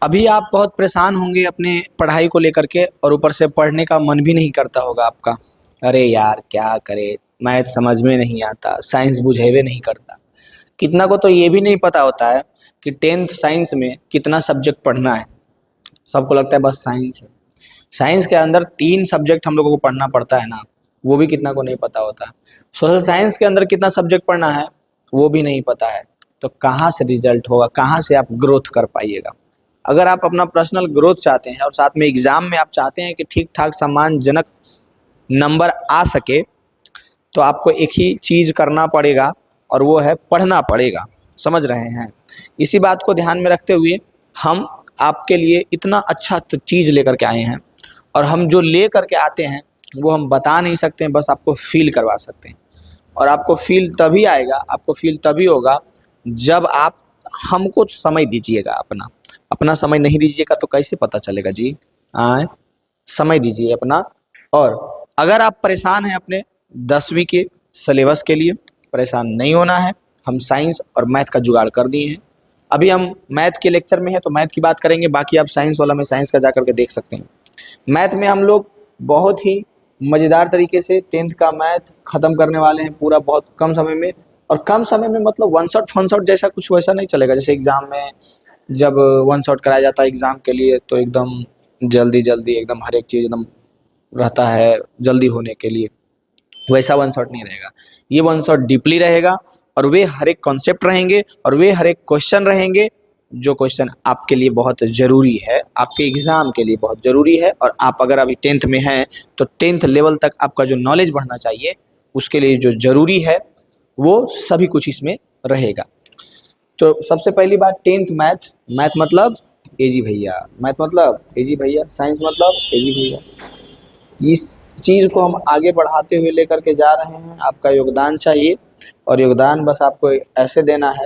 अभी आप बहुत परेशान होंगे अपने पढ़ाई को लेकर के और ऊपर से पढ़ने का मन भी नहीं करता होगा आपका। अरे यार क्या करे, मैथ समझ में नहीं आता, साइंस बुझेबे नहीं करता। कितना को तो ये भी नहीं पता होता है कि टेंथ साइंस में कितना सब्जेक्ट पढ़ना है। सबको लगता है बस साइंस है। साइंस के अंदर 3 सब्जेक्ट हम लोगों को पढ़ना पड़ता है ना, वो भी कितना को नहीं पता होता है। सोशल साइंस के अंदर कितना सब्जेक्ट पढ़ना है वो भी नहीं पता है। तो कहाँ से रिजल्ट होगा, कहाँ से आप ग्रोथ कर पाइएगा। अगर आप अपना पर्सनल ग्रोथ चाहते हैं और साथ में एग्जाम में आप चाहते हैं कि ठीक ठाक सम्मानजनक नंबर आ सके, तो आपको एक ही चीज़ करना पड़ेगा और वो है पढ़ना पड़ेगा। समझ रहे हैं? इसी बात को ध्यान में रखते हुए हम आपके लिए इतना अच्छा चीज़ लेकर के आए हैं, और हम जो ले करके आते हैं वो हम बता नहीं सकते हैं, बस आपको फील करवा सकते हैं। और आपको फील तभी आएगा, आपको फील तभी होगा जब आप हमको समय दीजिएगा। अपना अपना समय नहीं दीजिएगा तो कैसे पता चलेगा जी? आए, समय दीजिए अपना। और अगर आप परेशान हैं अपने 10वीं के सिलेबस के लिए, परेशान नहीं होना है। हम साइंस और मैथ का जुगाड़ कर दिए हैं। अभी हम मैथ के लेक्चर में हैं तो मैथ की बात करेंगे, बाकी आप साइंस वाला में साइंस का जा करके देख सकते हैं। मैथ में हम लोग बहुत ही मज़ेदार तरीके से 10th का मैथ ख़त्म करने वाले हैं, पूरा बहुत कम समय में। और कम समय में मतलब वन शॉट फन शॉट जैसा कुछ वैसा नहीं चलेगा। जैसे एग्ज़ाम में जब वन शॉट कराया जाता है एग्ज़ाम के लिए, तो एकदम जल्दी जल्दी एकदम हर एक चीज़ एकदम रहता है जल्दी होने के लिए, वैसा वन शॉट नहीं रहेगा। ये वन शॉट डीपली रहेगा, और वे हर एक कॉन्सेप्ट रहेंगे, और वे हर एक क्वेश्चन रहेंगे जो क्वेश्चन आपके लिए बहुत ज़रूरी है, आपके एग्ज़ाम के लिए बहुत ज़रूरी है। और आप अगर अभी 10th में हैं तो 10th लेवल तक आपका जो नॉलेज बढ़ना चाहिए, उसके लिए जो ज़रूरी है वो सभी कुछ इसमें रहेगा। तो सबसे पहली बात 10th मैथ। मैथ मतलब एजी भैया, मैथ मतलब एजी भैया, साइंस मतलब एजी भैया। इस चीज़ को हम आगे बढ़ाते हुए लेकर के जा रहे हैं। आपका योगदान चाहिए, और योगदान बस आपको ऐसे देना है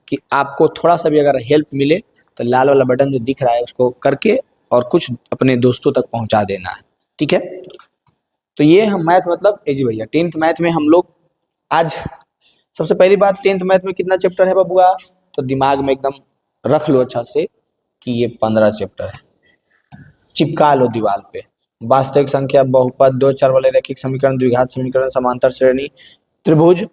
कि आपको थोड़ा सा भी अगर हेल्प मिले तो लाल वाला बटन जो दिख रहा है उसको करके और कुछ अपने दोस्तों तक पहुंचा देना है। ठीक है? तो ये हम मैथ मतलब एजी भैया। 10th मैथ में हम लोग आज सबसे पहली बात, 10th मैथ में कितना चैप्टर है बबुआ? तो दिमाग में एकदम रख लो अच्छा से कि ये 15 चैप्टर है। चिपका लो दीवार पे। वास्तविक संख्या, बहुपद, दो चर वाले रैखिक समीकरण, द्विघात समीकरण, समांतर श्रेणी, त्रिभुज,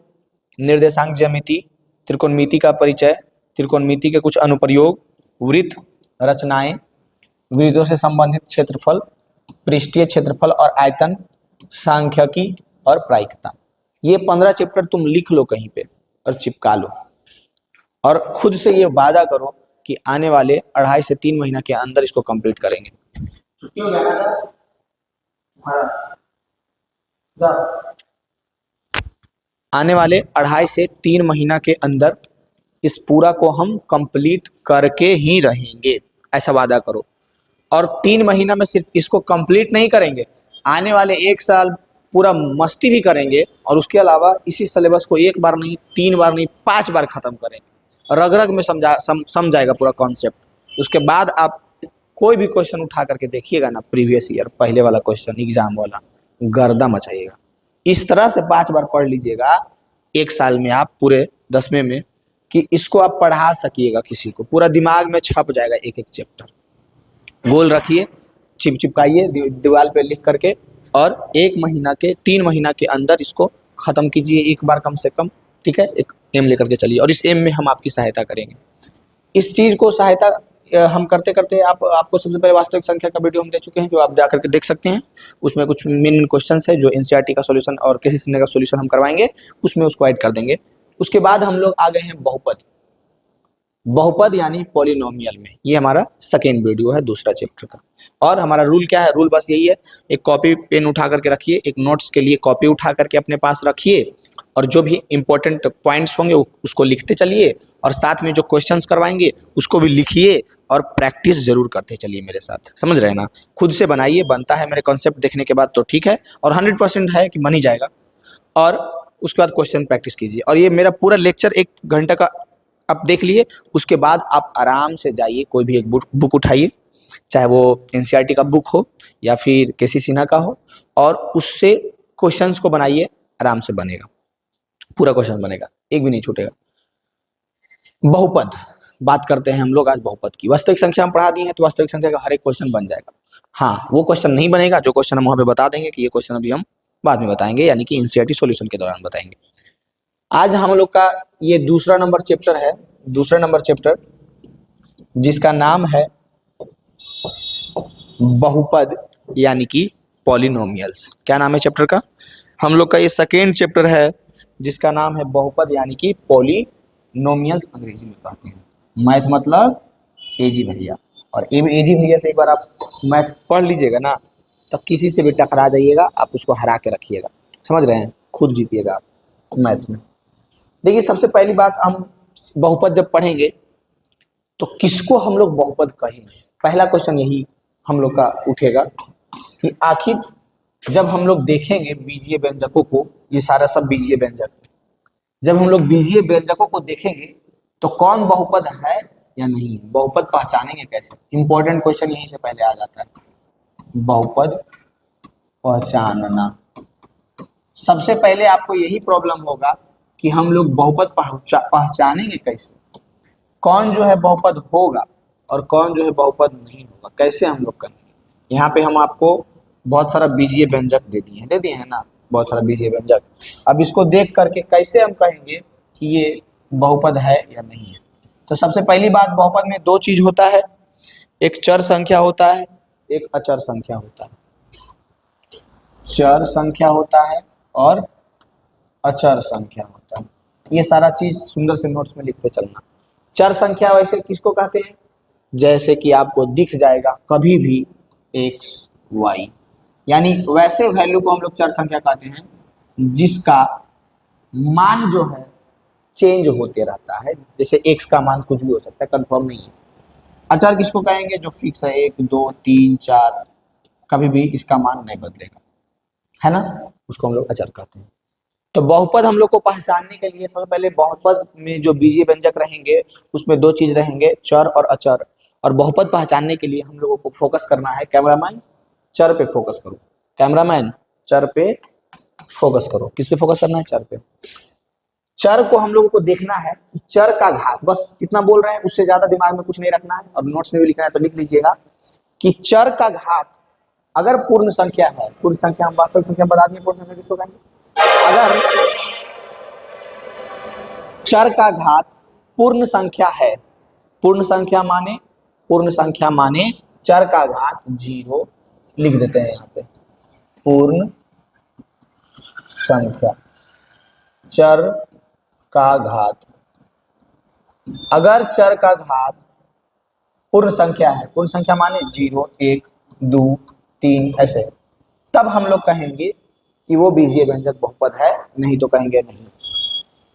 निर्देशांक ज्यामिति, त्रिकोणमिति का परिचय, त्रिकोणमिति के कुछ अनुप्रयोग, वृत्त रचनाएं, वृत्तों से संबंधित क्षेत्रफल, पृष्ठीय क्षेत्रफल और आयतन, सांख्यिकी और प्रायिकता। ये 15 चैप्टर तुम लिख लो कहीं पे और चिपका लो, और खुद से ये वादा करो कि आने वाले 2.5 से 3 महीना के अंदर इसको कंप्लीट करेंगे। छुट्टी हो गया ना आने वाले 2.5 से 3 महीना के अंदर इस पूरा को हम कंप्लीट करके ही रहेंगे, ऐसा वादा करो। और 3 महीना में सिर्फ इसको कंप्लीट नहीं करेंगे, आने वाले 1 साल पूरा मस्ती भी करेंगे, और उसके अलावा इसी सिलेबस को 1 बार नहीं, 3 बार नहीं, 5 बार खत्म करेंगे। रग रग में समझाएगा पूरा कॉन्सेप्ट। उसके बाद आप कोई भी क्वेश्चन उठा करके देखिएगा ना, प्रीवियस ईयर पहले वाला क्वेश्चन एग्जाम वाला, गर्दा मचाइएगा। इस तरह से 5 बार पढ़ लीजिएगा 1 साल में आप पूरे 10वें में, कि इसको आप पढ़ा सकिएगा किसी को, पूरा दिमाग में छप जाएगा एक एक चैप्टर। गोल रखिए, चिपकाइए दीवार पे लिख करके, और 1 महीना के 3 महीना के अंदर इसको खत्म कीजिए एक बार कम से कम। ठीक है? एक एम लेकर के चलिए, और इस एम में हम आपकी सहायता करेंगे। इस चीज़ को सहायता हम करते करते आपको सबसे पहले वास्तविक संख्या का वीडियो हम दे चुके हैं, जो आप जा करके देख सकते हैं। उसमें कुछ मेन क्वेश्चन है जो एनसीईआरटी का सॉल्यूशन और किसी सीने का सॉल्यूशन हम करवाएंगे, उसमें उसको ऐड कर देंगे। उसके बाद हम लोग आ गए हैं बहुपद। बहुपद यानी पॉलिनोमियल में, ये हमारा सेकेंड वीडियो है दूसरा चैप्टर का। और हमारा रूल क्या है? रूल बस यही है, एक कॉपी पेन उठा करके रखिए, एक नोट्स के लिए कॉपी उठा करके अपने पास रखिए, और जो भी इंपॉर्टेंट पॉइंट्स होंगे उसको लिखते चलिए, और साथ में जो क्वेश्चंस करवाएंगे उसको भी लिखिए, और प्रैक्टिस जरूर करते चलिए मेरे साथ। समझ रहे हैं ना? खुद से बनाइए, बनता है मेरे कॉन्सेप्ट देखने के बाद तो ठीक है, और 100% है कि बन ही जाएगा। और उसके बाद क्वेश्चन प्रैक्टिस कीजिए। और ये मेरा पूरा लेक्चर 1 घंटे का आप देख लिए, उसके बाद आप आराम से जाइए, कोई भी एक बुक उठाइए, चाहे वो एनसीईआरटी का बुक हो या फिर केसी सिन्हा का हो, और उससे क्वेश्चंस को बनाइए। आराम से बनेगा, पूरा क्वेश्चन बनेगा, एक भी नहीं छूटेगा। बहुपद, बात करते हैं हम लोग आज बहुपद की। वास्तविक संख्या हम पढ़ा दिए हैं, तो वास्तविक संख्या का हर एक क्वेश्चन बन जाएगा। हाँ, वो क्वेश्चन नहीं बनेगा जो क्वेश्चन हम वहां पे बता देंगे कि ये क्वेश्चन अभी हम बाद में बताएंगे, यानी कि एनसीईआरटी सॉल्यूशन के दौरान बताएंगे। आज हम लोग का ये दूसरा नंबर चैप्टर है, दूसरा नंबर चैप्टर जिसका नाम है बहुपद यानी कि पॉलिनोमियल्स। क्या नाम है चैप्टर का? हम लोग का ये सेकेंड चैप्टर है जिसका नाम है बहुपद यानी कि पॉलिनोमियल्स, अंग्रेजी में कहते हैं। मैथ मतलब एजी भैया, और एजी भैया से एक बार आप मैथ पढ़ लीजिएगा ना, तब किसी से भी टकरा जाइएगा, आप उसको हरा के रखिएगा। समझ रहे हैं? खुद जीतिएगा आप मैथ में। देखिए, सबसे पहली बात, हम बहुपद जब पढ़ेंगे तो किसको हम लोग बहुपद कहेंगे? पहला क्वेश्चन यही हम लोग का उठेगा कि आखिर जब हम लोग देखेंगे बीजीय व्यंजकों को, ये सारा सब बीजीय व्यंजक, जब हम लोग बीजीय व्यंजकों को देखेंगे तो कौन बहुपद है या नहीं है, बहुपद पहचानेंगे कैसे? इंपॉर्टेंट क्वेश्चन यहीं से पहले आ जाता है, बहुपद पहचानना। सबसे पहले आपको यही प्रॉब्लम होगा कि हम लोग बहुपद पहचानेंगे कैसे, कौन जो है बहुपद होगा और कौन जो है बहुपद नहीं होगा, कैसे हम लोग करेंगे। यहाँ पे हम आपको बहुत सारा बीजीय व्यंजक दे दिए हैं ना, बहुत सारा बीजीय व्यंजक। अब इसको देख करके कैसे हम कहेंगे कि ये बहुपद है या नहीं है। तो सबसे पहली बात, बहुपद में दो चीज होता है, एक चर संख्या होता है, एक अचर संख्या होता है। चर संख्या होता है और अचर संख्या होता है। ये सारा चीज सुंदर से नोट्स में लिखते चलना। चर संख्या वैसे किसको कहते हैं? जैसे कि आपको दिख जाएगा कभी भी x y, यानी वैसे वैल्यू को हम लोग चर संख्या कहते हैं जिसका मान जो है चेंज होते रहता है। जैसे x का मान कुछ भी हो सकता है, कंफर्म नहीं है। अचर किसको कहेंगे? जो फिक्स है, 1 2 3 4, कभी भी इसका मान नहीं बदलेगा, है ना, उसको हम लोग अचर कहते हैं। तो बहुपद हम लोग को पहचानने के लिए सबसे पहले बहुपद में जो बीजीय व्यंजक रहेंगे उसमें दो चीज रहेंगे, चर और अचर। और बहुपद पहचानने के लिए हम लोगों को फोकस करना है, कैमरामैन चर पे फोकस करो, कैमरामैन चर पे फोकस करो। किस पे फोकस करना है? चर पे। चर को हम लोगों को देखना है कि चर का घात, बस कितना बोल रहे हैं, उससे ज्यादा दिमाग में कुछ नहीं रखना है। और नोट्स में भी लिखना है तो लिख लीजिएगा कि चर का घात अगर पूर्ण संख्या है, पूर्ण संख्या हम वास्तविक संख्या बता देंगे, पूर्ण संख्या किसको कहेंगे? अगर चर का घात पूर्ण संख्या है, पूर्ण संख्या माने, पूर्ण संख्या माने चर का घात 0, लिख देते हैं यहाँ पे, पूर्ण संख्या चर का घात। अगर चर का घात पूर्ण संख्या है, पूर्ण संख्या माने 0 1 2 3 ऐसे, तब हम लोग कहेंगे कि वो बीजीय व्यंजक बहुपद है, नहीं तो कहेंगे नहीं।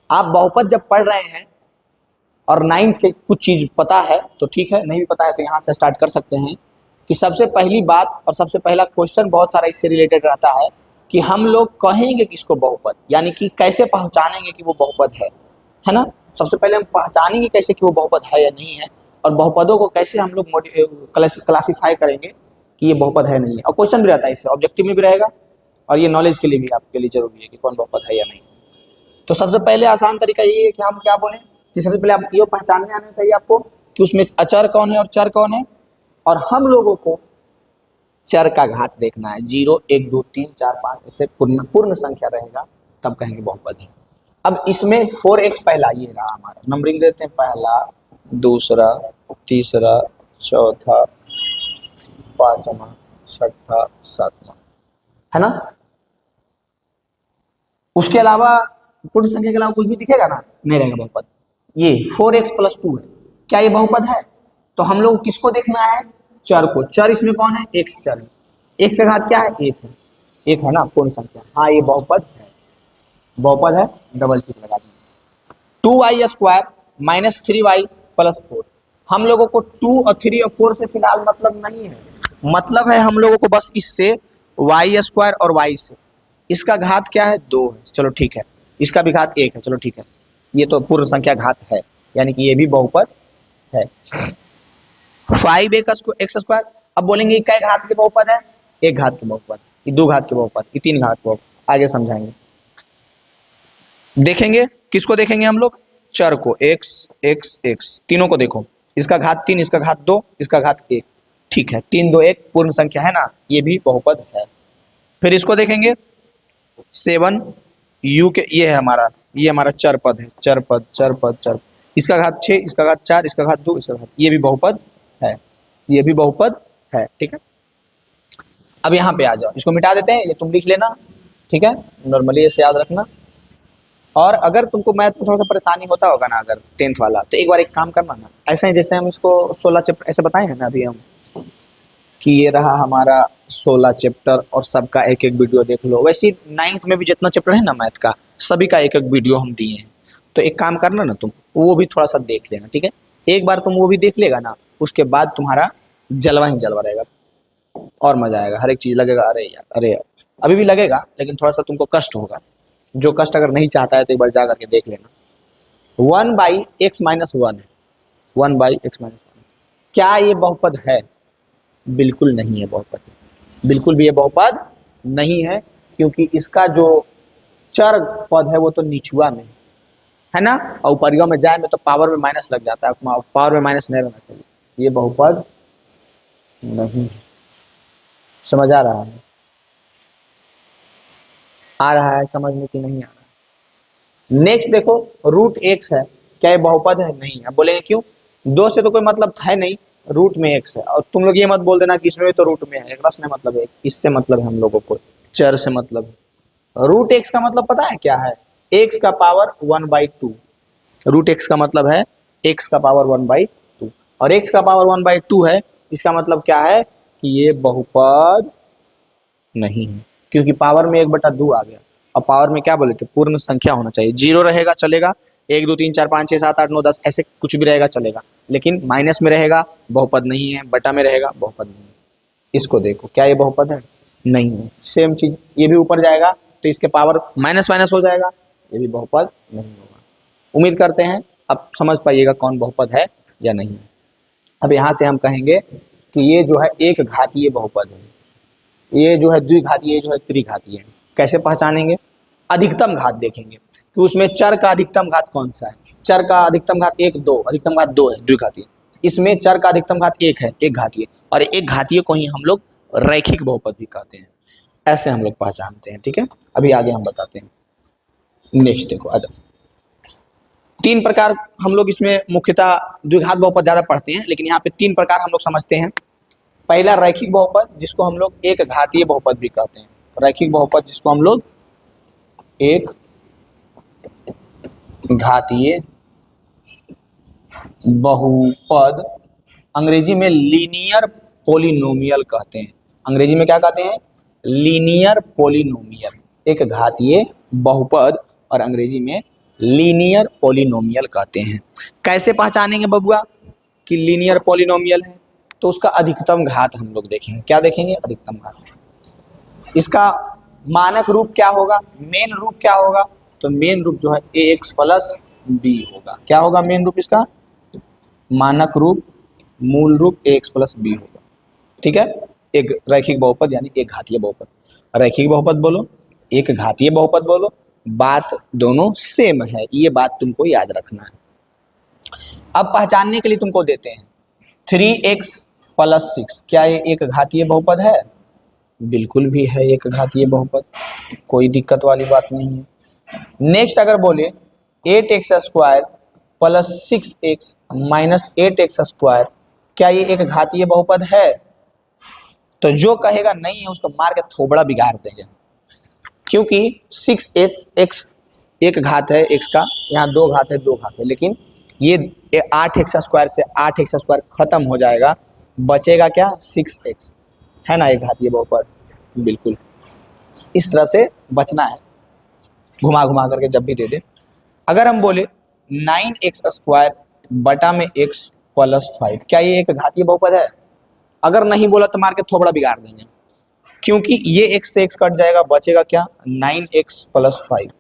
आप बहुपद जब पढ़ रहे हैं और 9th के कुछ चीज पता है तो ठीक है, नहीं भी पता है तो यहाँ से स्टार्ट कर सकते हैं कि सबसे पहली बात और सबसे पहला क्वेश्चन बहुत सारा इससे रिलेटेड रहता है कि हम लोग कहेंगे किसको बहुपद, यानी कि कैसे पहचानेंगे कि वो बहुपद है ना। सबसे पहले हम पहचानेंगे कैसे कि वो बहुपद है या नहीं है, और बहुपदों को कैसे हम लोग क्लासीफाई करेंगे कि ये बहुपद है नहीं है। और क्वेश्चन भी रहता है इससे, ऑब्जेक्टिव में भी रहेगा, और ये नॉलेज के लिए भी आपके लिए जरूरी है कि कौन बहुपद है या नहीं। तो सबसे पहले आसान तरीका ये है कि हम क्या बोलें कि सबसे पहले आप ये पहचानने आना चाहिए आपको कि उसमें अचर कौन है और चर कौन है, और हम लोगों को चर का घात देखना है। 0 1 2 3 4 5 ऐसे पूर्ण संख्या रहेगा, तब कहेंगे बहुपद है। अब इसमें 4x पहला ये रहा हमारा, नंबरिंग देते हैं, पहला दूसरा तीसरा चौथा पांचवा छठा सातवां, है ना। उसके अलावा पूर्ण संख्या के अलावा कुछ भी दिखेगा ना, नहीं रहेगा बहुपद। ये 4x + 2 है, क्या ये बहुपद है? तो हम लोग किसको देखना है? चर को। चर इसमें कौन है? x चर है। x का घात क्या है? 1 है, 1 है ना पूर्ण संख्या, हाँ ये बहुपद है, बहुपद है, डबल टिक लगा देंगे। 2y² - 3y + 4, हम लोगों को 2 और 3 और 4 से फिलहाल मतलब नहीं है, मतलब है हम लोगों को बस इससे y² और y से। इसका घात क्या है? 2 है, चलो ठीक है। इसका भी घात 1 है, चलो ठीक है। ये तो पूर्ण संख्या घात है, यानी कि ये भी बहुपद है। 5x²। अब बोलेंगे क्या घात के बहुपद है? 1 घात के बहुपद, ये 2 घात के बहुपद, ये 3 घात के बहुपद, आगे समझाएंगे। देखेंगे किसको देखेंगे हम लोग? चर को एक्स एक्स एक्स तीनों को देखो, इसका घात 3, इसका घात 2, इसका घात 1, ठीक है 3 2 1 पूर्ण संख्या है ना, ये भी बहुपद है। फिर इसको देखेंगे 7 यू के, ये है हमारा, ये हमारा चर पद है, चर पद चर पद चर, इसका घात 6, इसका घात 4, इसका घात 2, इसका घात, ये भी बहुपद है, ये भी बहुपद है, ठीक है। अब यहाँ पे आ जाओ, इसको मिटा देते हैं, ये तुम लिख लेना, ठीक है, नॉर्मली ऐसे याद रखना। और अगर तुमको मैथ में थोड़ा सा परेशानी होता होगा ना अगर 10th वाला, तो एक बार एक काम करना ना, ऐसा ही जैसे हम इसको 16 चैप्टर ऐसे बताए हैं ना अभी हम, कि ये रहा हमारा 16 चैप्टर और सबका एक एक वीडियो देख लो, वैसे ही 9th में भी जितना चैप्टर है ना मैथ का, सभी का एक एक वीडियो हम दिए हैं। तो एक काम करना ना तुम, वो भी थोड़ा सा देख लेना, ठीक है। एक बार तुम वो भी देख लेगा ना, उसके बाद तुम्हारा जलवा ही जलवा रहेगा, और मजा आएगा, हर एक चीज लगेगा अरे यार अरे यार, अभी भी लगेगा लेकिन थोड़ा सा तुमको कष्ट होगा। जो कष्ट अगर नहीं चाहता है तो एक बार जा करके देख लेना। 1/x-1 है, 1/x-1, क्या ये बहुपद है? बिल्कुल नहीं है बहुपद, बिल्कुल भी ये बहुपद नहीं है, क्योंकि इसका जो चर पद है वो तो निचुआ में है ना, और ऊपरियों में जाए में तो पावर में माइनस लग जाता है, पावर में माइनस नहीं रहना चाहिए, ये बहुपद नहीं। समझ आ रहा है? आ रहा है समझ में कि नहीं आ रहा है? नेक्स्ट देखो, रूट एक्स है, क्या ये बहुपद है? नहीं है। बोलेंगे क्यों? 2 से तो कोई मतलब है नहीं, रूट में एक्स है, और तुम लोग ये मत बोल देना कि इसमें तो रूट में है, एक से मतलब है, इससे मतलब है हम लोगों को, चर से मतलब है। रूट एक्स का मतलब पता है क्या है? एक्स का पावर 1/2, रूट एक्स का मतलब है एक्स का पावर 1/2, और एक्स का पावर 1/2 है, इसका मतलब क्या है कि ये बहुपद नहीं है, क्योंकि पावर में 1/2 आ गया, और पावर में क्या बोले थे, पूर्ण संख्या होना चाहिए। 0 रहेगा चलेगा, 1 2 3 4 5 6 7 8 9 10 ऐसे कुछ भी रहेगा चलेगा, लेकिन माइनस में रहेगा बहुपद नहीं है, बटा में रहेगा बहुपद नहीं है। इसको देखो, क्या ये बहुपद है? नहीं है। सेम चीज ये भी ऊपर जाएगा तो इसके पावर माइनस माइनस हो जाएगा, ये भी बहुपद नहीं होगा। उम्मीद करते हैं अब समझ पाइएगा कौन बहुपद है या नहीं। अब यहाँ से हम कहेंगे कि ये जो है एक घातीय बहुपद है, ये जो है द्विघातीय, ये जो है त्रिघातीय है। कैसे पहचानेंगे? अधिकतम घात देखेंगे कि उसमें चर का अधिकतम घात कौन सा है। चर का अधिकतम घात 1 2, अधिकतम घात 2 है द्विघातीय, इसमें चर का अधिकतम घात 1 है, एक घातीय, और एक घातीय को ही हम लोग रैखिक बहुपद भी कहते हैं। ऐसे हम लोग पहचानते हैं, ठीक है। अभी आगे हम बताते हैं। नेक्स्ट देखो, आ जाओ। 3 प्रकार हम लोग इसमें मुख्यतः द्विघात बहुपद ज्यादा पढ़ते हैं, लेकिन यहाँ पे 3 प्रकार हम लोग समझते हैं। पहला रैखिक बहुपद, जिसको हम लोग एक घातीय बहुपद भी कहते हैं। रैखिक बहुपद जिसको हम लोग एक घातीय बहुपद, अंग्रेजी में लीनियर पोलिनोमियल कहते हैं। अंग्रेजी में क्या कहते हैं? लीनियर पोलिनोमियल, एक घातीय बहुपद, और अंग्रेजी में लीनियर पोलिनोमियल कहते हैं। कैसे पहचानेंगे बबुआ कि लीनियर पोलिनोमियल है? तो उसका अधिकतम घात हम लोग देखेंगे। क्या देखेंगे? अधिकतम घात। इसका मानक रूप क्या होगा? मेन रूप क्या होगा? तो मेन रूप जो है ax प्लस b होगा। क्या होगा मेन रूप इसका? मानक रूप, मूल रूप ax प्लस b होगा, ठीक है। एक रैखिक बहुपद यानी एक घातीय बहुपद। रैखिक बहुपद बोलो, एक घातीय बहुपद बोलो, बात दोनों सेम है, ये बात तुमको याद रखना है। अब पहचानने के लिए तुमको देते हैं 3x प्लस 6, क्या ये एक घातीय बहुपद है? बिल्कुल भी है एक घातीय बहुपद, कोई दिक्कत वाली बात नहीं है। नेक्स्ट अगर बोले 8x² plus 6x minus 8x², क्या ये एक घातीय बहुपद है? तो जो कहेगा नहीं है उसको मार के थोबड़ा बिगाड़ देंगे, क्योंकि 6x एक घात है x का, यहाँ 2 घात है 2 घात है, लेकिन ये 8x² से 8x² खत्म हो जाएगा, बचेगा क्या? 6x, है ना एक घातीय बहुपद? बिल्कुल इस तरह से बचना है, घुमा घुमा करके जब भी दे दे। अगर हम बोले 9x² बटा में x प्लस 5, क्या ये एक घातीय बहुपद है? अगर नहीं बोला तो मार के थोबड़ा बिगाड़ देंगे, क्योंकि ये x से x कट जाएगा, बचेगा क्या? 9x प्लस 5,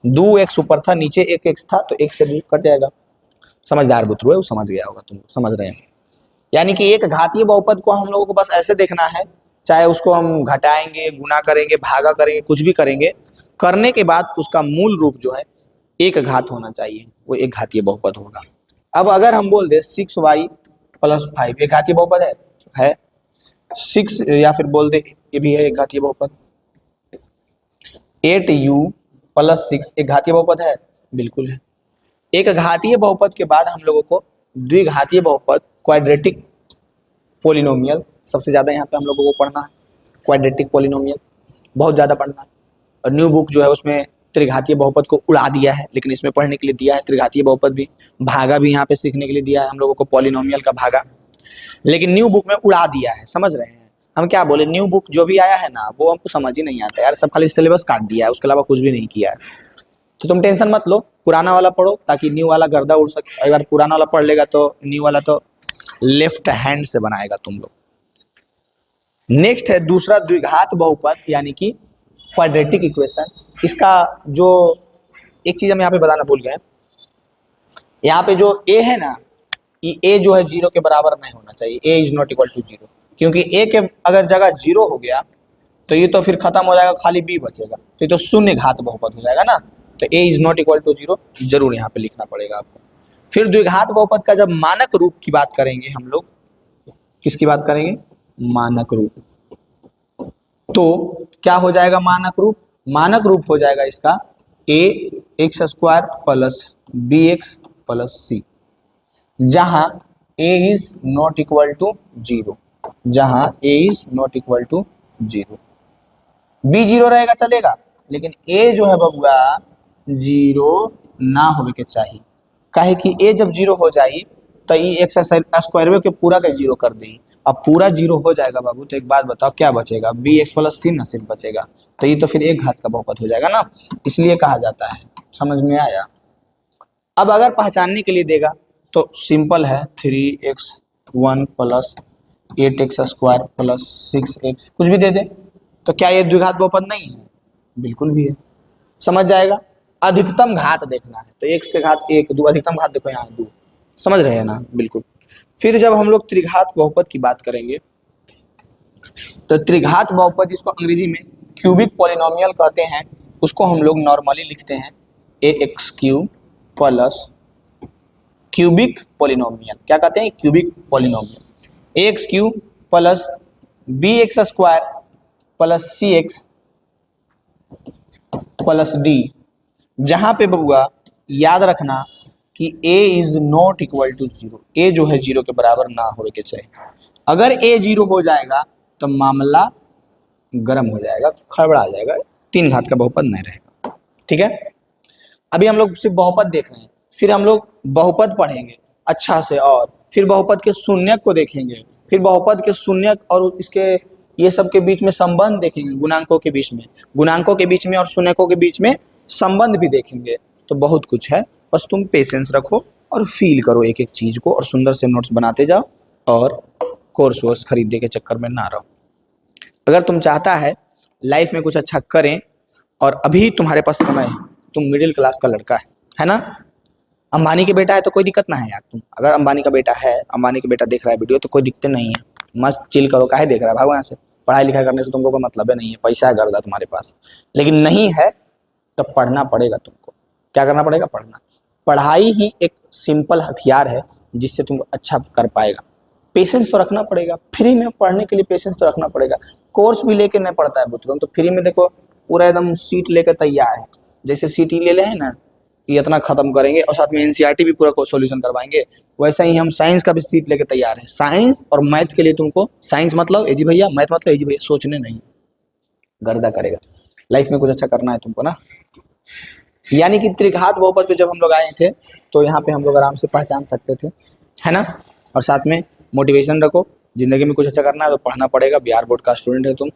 2x ऊपर था, नीचे एक x था, तो x से 2 कट जाएगा। समझदार बुतरू है, वो समझ गया होगा, तुम समझ रहे हैं। यानी कि एक घातीय बहुपद को हम लोगों को बस ऐसे देखना है, चाहे उसको हम घटाएंगे, गुना करेंगे, भागा करेंगे, कुछ भी करेंगे, करने के बाद उसका मूल रूप जो है एक घात होना चाहिए, वो एक घातीय बहुपद होगा। अब अगर हम बोल दे 6y प्लस 5 एक घातीय बहुपद है 6, या फिर बोल दे ये भी है एक घातीय बहुपद। 8u प्लस 6 एक घातीय बहुपद है, बिल्कुल है। एक घातीय बहुपद के बाद हम लोगों को द्विघातीय बहुपद क्वाड्रेटिक पोलिनोमियल सबसे ज्यादा यहाँ पे हम लोगों को पढ़ना है। क्वाड्रेटिक पोलिनोमियल बहुत ज्यादा पढ़ना है। और न्यू बुक जो है उसमें त्रिघातीय बहुपद को उड़ा दिया है, लेकिन इसमें पढ़ने के लिए दिया है त्रिघातीय बहुपद भी, भागा भी यहाँ पे सीखने के लिए दिया है हम लोगों को, पॉलिनोमियल का भागा, लेकिन न्यू बुक में उड़ा दिया है। समझ रहे हैं हम क्या बोले? न्यू बुक जो भी आया है ना वो हमको समझ ही नहीं आता यार, सब खाली सिलेबस काट दिया है, उसके अलावा कुछ भी नहीं किया है। तो तुम टेंशन मत लो, पुराना वाला पढ़ो ताकि न्यू वाला गर्दा उड़ सके। अगर पुराना वाला पढ़ लेगा तो न्यू वाला तो लेफ्ट हैंड से बनाएगा तुम लोग। नेक्स्ट है दूसरा द्विघात बहुपद यानी कि क्वाड्रेटिक इक्वेशन। इसका जो एक चीज हम यहाँ पे बताना भूल गए, यहाँ पे जो ए है ना, ये ए जो है 0 के बराबर नहीं होना चाहिए, ए इज नॉट इक्वल टू 0, क्योंकि ए के अगर जगह 0 हो गया तो ये तो फिर खत्म हो जाएगा, खाली बी बचेगा, तो ये तो शून्य घात बहुपद हो जाएगा ना। तो ए इज नॉट इक्वल टू 0 जरूर यहाँ पे लिखना पड़ेगा आपको। फिर द्विघात बहुपद का जब मानक रूप की बात करेंगे हम लोग, किसकी बात करेंगे? मानक रूप। तो क्या हो जाएगा मानक रूप? मानक रूप हो जाएगा इसका a x square plus b x plus c, जहां a is not equal to 0, जहां a is not equal to 0। B 0 रहेगा चलेगा, लेकिन ए जो है बबुआ 0 ना होवे के चाहिए। काहे कि ए जब 0 हो जाई तो ये एक्स स्क्वायर के पूरा का 0 कर दी। अब पूरा 0 हो जाएगा बाबू, तो एक बात बताओ क्या बचेगा? बी एक्स प्लस सी ना सिर्फ बचेगा, तो ये तो फिर एक घात का बहुपद हो जाएगा ना, इसलिए कहा जाता है। समझ में आया? अब अगर पहचानने के लिए देगा तो सिंपल है, 3x1 plus 8x square plus 6x कुछ भी दे दे, तो क्या ये द्विघात बहुपद नहीं है? बिल्कुल भी है। समझ जाएगा? अधिकतम घात देखना है तो x के घात 1 2, अधिकतम घात देखो यहाँ 2। समझ रहे हैं ना? बिल्कुल। फिर जब हम लोग त्रिघात बहुपद की बात करेंगे तो त्रिघात बहुपद जिसको अंग्रेजी में क्यूबिक पॉलिनोमियल कहते हैं, उसको हम लोग नॉर्मली लिखते हैं ax³ प्लस क्यूबिक पॉलिनोमियल। क्या कहते हैं? Cubic polynomial. ax³ plus bx square plus cx plus d, जहां पे बबुआ याद रखना कि a is not equal to 0, a जो है 0 के बराबर ना होने के चाहिए। अगर a 0 हो जाएगा तो मामला गर्म हो जाएगा, खड़बड़ा जाएगा, 3 घात का बहुपद नहीं रहेगा। ठीक है? अभी हम लोग सिर्फ बहुपद देख रहे हैं, फिर हम लोग बहुपद पढ़ेंगे अच्छा से, और फिर बहुपद के शून्यक को देखेंगे, फिर बहुपद के शून्यक और इसके ये सब के बीच में संबंध देखेंगे, गुणांकों के बीच में और शून्यकों के बीच में संबंध भी देखेंगे। तो बहुत कुछ है, बस तुम पेशेंस रखो और फील करो एक एक चीज को, और सुंदर से नोट्स बनाते जाओ, और कोर्स वोर्स खरीदने के चक्कर में ना रहो। अगर तुम चाहता है लाइफ में कुछ अच्छा करें और अभी तुम्हारे पास समय है, तुम मिडिल क्लास का लड़का है ना, अंबानी के बेटा है तो कोई दिक्कत ना है यार। तुम अगर अंबानी का बेटा है, अंबानी का बेटा देख रहा है वीडियो, तो कोई दिक्कत नहीं है, मस्त चिल करो। काहे देख रहा है? भागो यहाँ से। पढ़ाई लिखाई करने से तुमको कोई मतलब है नहीं है, पैसा है गर्दा तुम्हारे पास, लेकिन नहीं है तो पढ़ना पड़ेगा तुमको। क्या करना पड़ेगा? पढ़ना। पढ़ाई ही एक सिंपल हथियार है जिससे तुम अच्छा कर पाएगा। पेशेंस तो रखना पड़ेगा, फ्री में पढ़ने के लिए पेशेंस तो रखना पड़ेगा। कोर्स भी लेके नहीं पढ़ता है बुतरुम, तो फ्री में देखो पूरा एकदम सीट लेकर तैयार है। जैसे सीटी ले ले है ना, ये इतना खत्म करेंगे और साथ में एनसीईआरटी भी पूरा सॉल्यूशन करवाएंगे, वैसे ही हम साइंस का भी सीट लेके तैयार है। साइंस और मैथ के लिए तुमको, साइंस मतलब एजी भैया, मैथ मतलब एजी भैया, सोचने नहीं, गर्दा करेगा। लाइफ में कुछ अच्छा करना है तुमको ना। यानी कि त्रिघात बहुपद पे जब हम लोग आए थे तो यहाँ पे हम लोग आराम से पहचान सकते थे, है ना। और साथ में मोटिवेशन रखो, जिंदगी में कुछ अच्छा करना है तो पढ़ना पड़ेगा। बिहार बोर्ड का स्टूडेंट है तुम,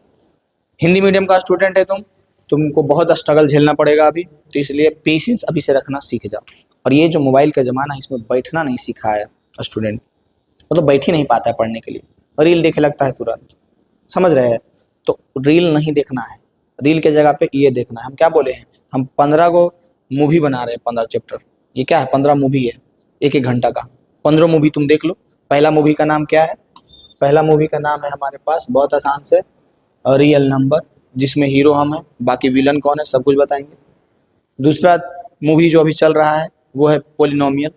हिंदी मीडियम का स्टूडेंट है तुम, तुमको बहुत स्ट्रगल झेलना पड़ेगा अभी, तो इसलिए पेशेंस अभी से रखना सीख जाओ। और ये जो मोबाइल का ज़माना है, इसमें बैठना नहीं सीखा है स्टूडेंट, मतलब बैठ ही नहीं पाता है पढ़ने के लिए, रील देखे लगता है तुरंत। समझ रहे हैं? तो रील नहीं देखना है, रील के जगह पे ये देखना है। हम क्या बोले हैं? हम 15 को मूवी बना रहे हैं, 15 चैप्टर। ये क्या है? 15 मूवी है, एक घंटा का 15 मूवी तुम देख लो। पहला मूवी का नाम क्या है? पहला मूवी का नाम है हमारे पास बहुत आसान से, रियल नंबर, जिसमें हीरो हम हैं, बाकी विलन कौन है सब कुछ बताएंगे। दूसरा मूवी जो अभी चल रहा है वो है पोलिनोमियल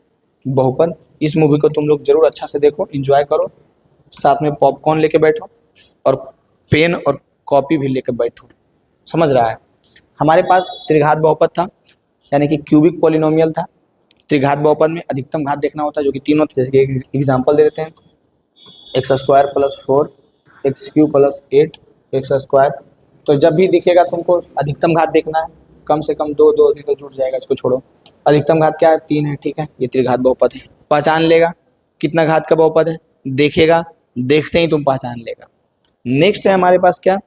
बहुपद। इस मूवी को तुम लोग जरूर अच्छा से देखो, एंजॉय करो, साथ में पॉपकॉर्न लेके बैठो और पेन और कॉपी भी लेकर बैठो। समझ रहा है? हमारे पास त्रिघात बहुपद था, यानी कि क्यूबिक पोलिनोमियल था। त्रिघात बहुपद में अधिकतम घात देखना होता है, जो कि तीन होते हैं। जैसे कि एक एग्जाम्पल दे देते हैं, x square plus 4 x Q plus 8 x square. तो जब भी दिखेगा तुमको अधिकतम घात देखना है, कम से कम दो दो तो जुड़ जाएगा, इसको छोड़ो। अधिकतम घात क्या है? 3 है, ठीक है, ये त्रिघात बहुपद है। पहचान लेगा कितना घात का बहुपद है, देखेगा, देखते ही तुम पहचान लेगा। नेक्स्ट है हमारे पास क्या?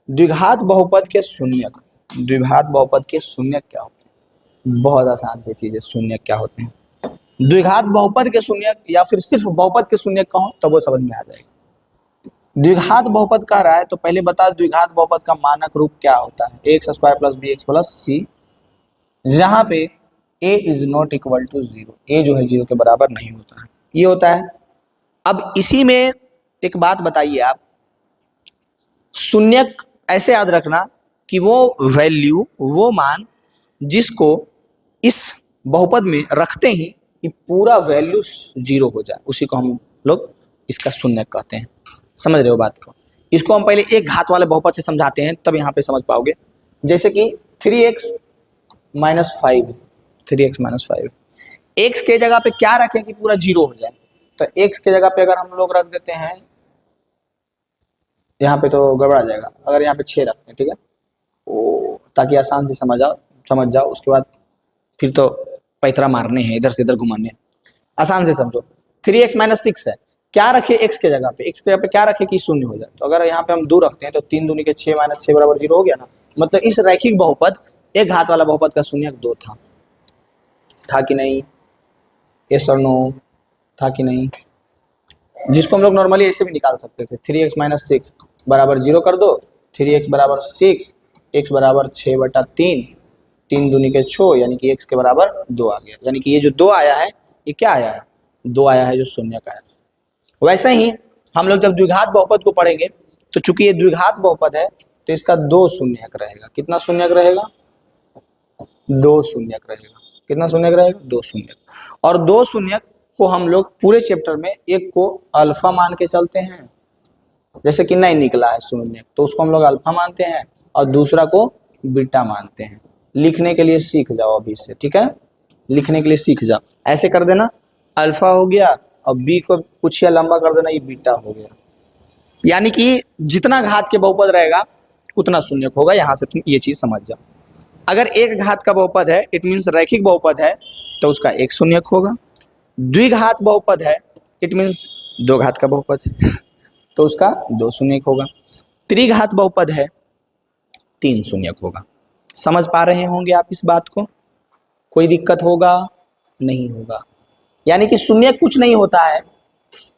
द्विघात बहुपद के शून्यक। द्विघात बहुपद के शून्यक क्या होते हैं? बहुत आसान सी चीज है, शून्यक क्या होते हैं। द्विघात बहुपद के शून्यक या फिर सिर्फ बहुपद के शून्यक कहो तब वो समझ में आ जाएगा। द्विघात बहुपद कह रहा है तो पहले बता, द्विघात बहुपद का मानक रूप क्या होता है? X square plus b x plus c, जहां पे a is not equal to 0, a जो है 0 के बराबर नहीं होता है, ये होता है। अब इसी में एक बात बताइए आप, शून्यक ऐसे याद रखना कि वो वैल्यू, वो मान जिसको इस बहुपद में रखते ही कि पूरा वैल्यू 0 हो जाए, उसी को हम लोग इसका शून्यक कहते हैं। समझ रहे हो बात को? इसको हम पहले एक घात वाले बहुपद से समझाते हैं, तब यहाँ पे समझ पाओगे। जैसे कि 3x minus 5, 3x minus 5, x के जगह पे क्या रखें कि पूरा 0 हो जाए? तो एक्स के जगह पे अगर हम लोग रख देते हैं, यहाँ पे तो गड़बड़ा जाएगा, अगर यहाँ पे 6 रखते हैं, ठीक है, ओ, ताकि आसान से समझ जाओ। उसके बाद फिर तो पैतरा मारने हैं, इधर से इधर घुमाने हैं। आसान से समझो, 3x माइनस 6 है, क्या रखे एक्स के जगह पे? एक्स के जगह पे क्या रखे कि 0 हो जाए? तो अगर यहाँ पे हम 2 रखते हैं तो 3 दूनी के 6 माइनस 6 बराबर 0 हो गया ना। मतलब इस रैखिक बहुपद एक घात वाला बहुपद का शून्यक 2 था कि नहीं? यस और नो, था कि नहीं? जिसको हम लोग नॉर्मली ऐसे भी निकाल सकते थे, 3x माइनस 6 बराबर 0 कर दो, 3x बराबर 6, x बराबर 6/3, 3 दूनी के 6, यानी कि x के बराबर 2 आ गया। यानी कि ये जो 2 आया है, ये क्या आया है? 2 आया है, जो शून्यक आया है। वैसे ही हम लोग जब द्विघात बहुपद को पढ़ेंगे तो चूंकि ये द्विघात बहुपद है तो इसका 2 शून्यक रहेगा। कितना शून्यक रहेगा? 2 शून्यक रहेगा। कितना शून्यक रहेगा? 2 शून्यक। और 2 शून्यक को हम लोग पूरे चैप्टर में एक को अल्फा मान के चलते हैं, जैसे कि नहीं निकला है शून्यक तो उसको हम लोग अल्फा मानते हैं, और दूसरा को बीटा मानते हैं। लिखने के लिए सीख जाओ अभी से, ठीक है, लिखने के लिए सीख जाओ। ऐसे कर देना, अल्फा हो गया और बी को कुछ या लंबा कर देना, ये बीटा हो गया। यानी कि जितना घात के बहुपद रहेगा उतना शून्यक होगा। यहां से तुम ये चीज समझ जाओ। अगर एक घात का बहुपद है, इट मीन्स रैखिक बहुपद है, तो उसका एक शून्यक होगा। द्विघात बहुपद है, इट मीन्स 2 घात का बहुपद है तो उसका 2 शून्यक होगा। त्रिघात बहुपद है, 3 शून्यक होगा। समझ पा रहे होंगे आप इस बात को? कोई दिक्कत होगा? नहीं होगा। यानी कि शून्यक कुछ नहीं होता है,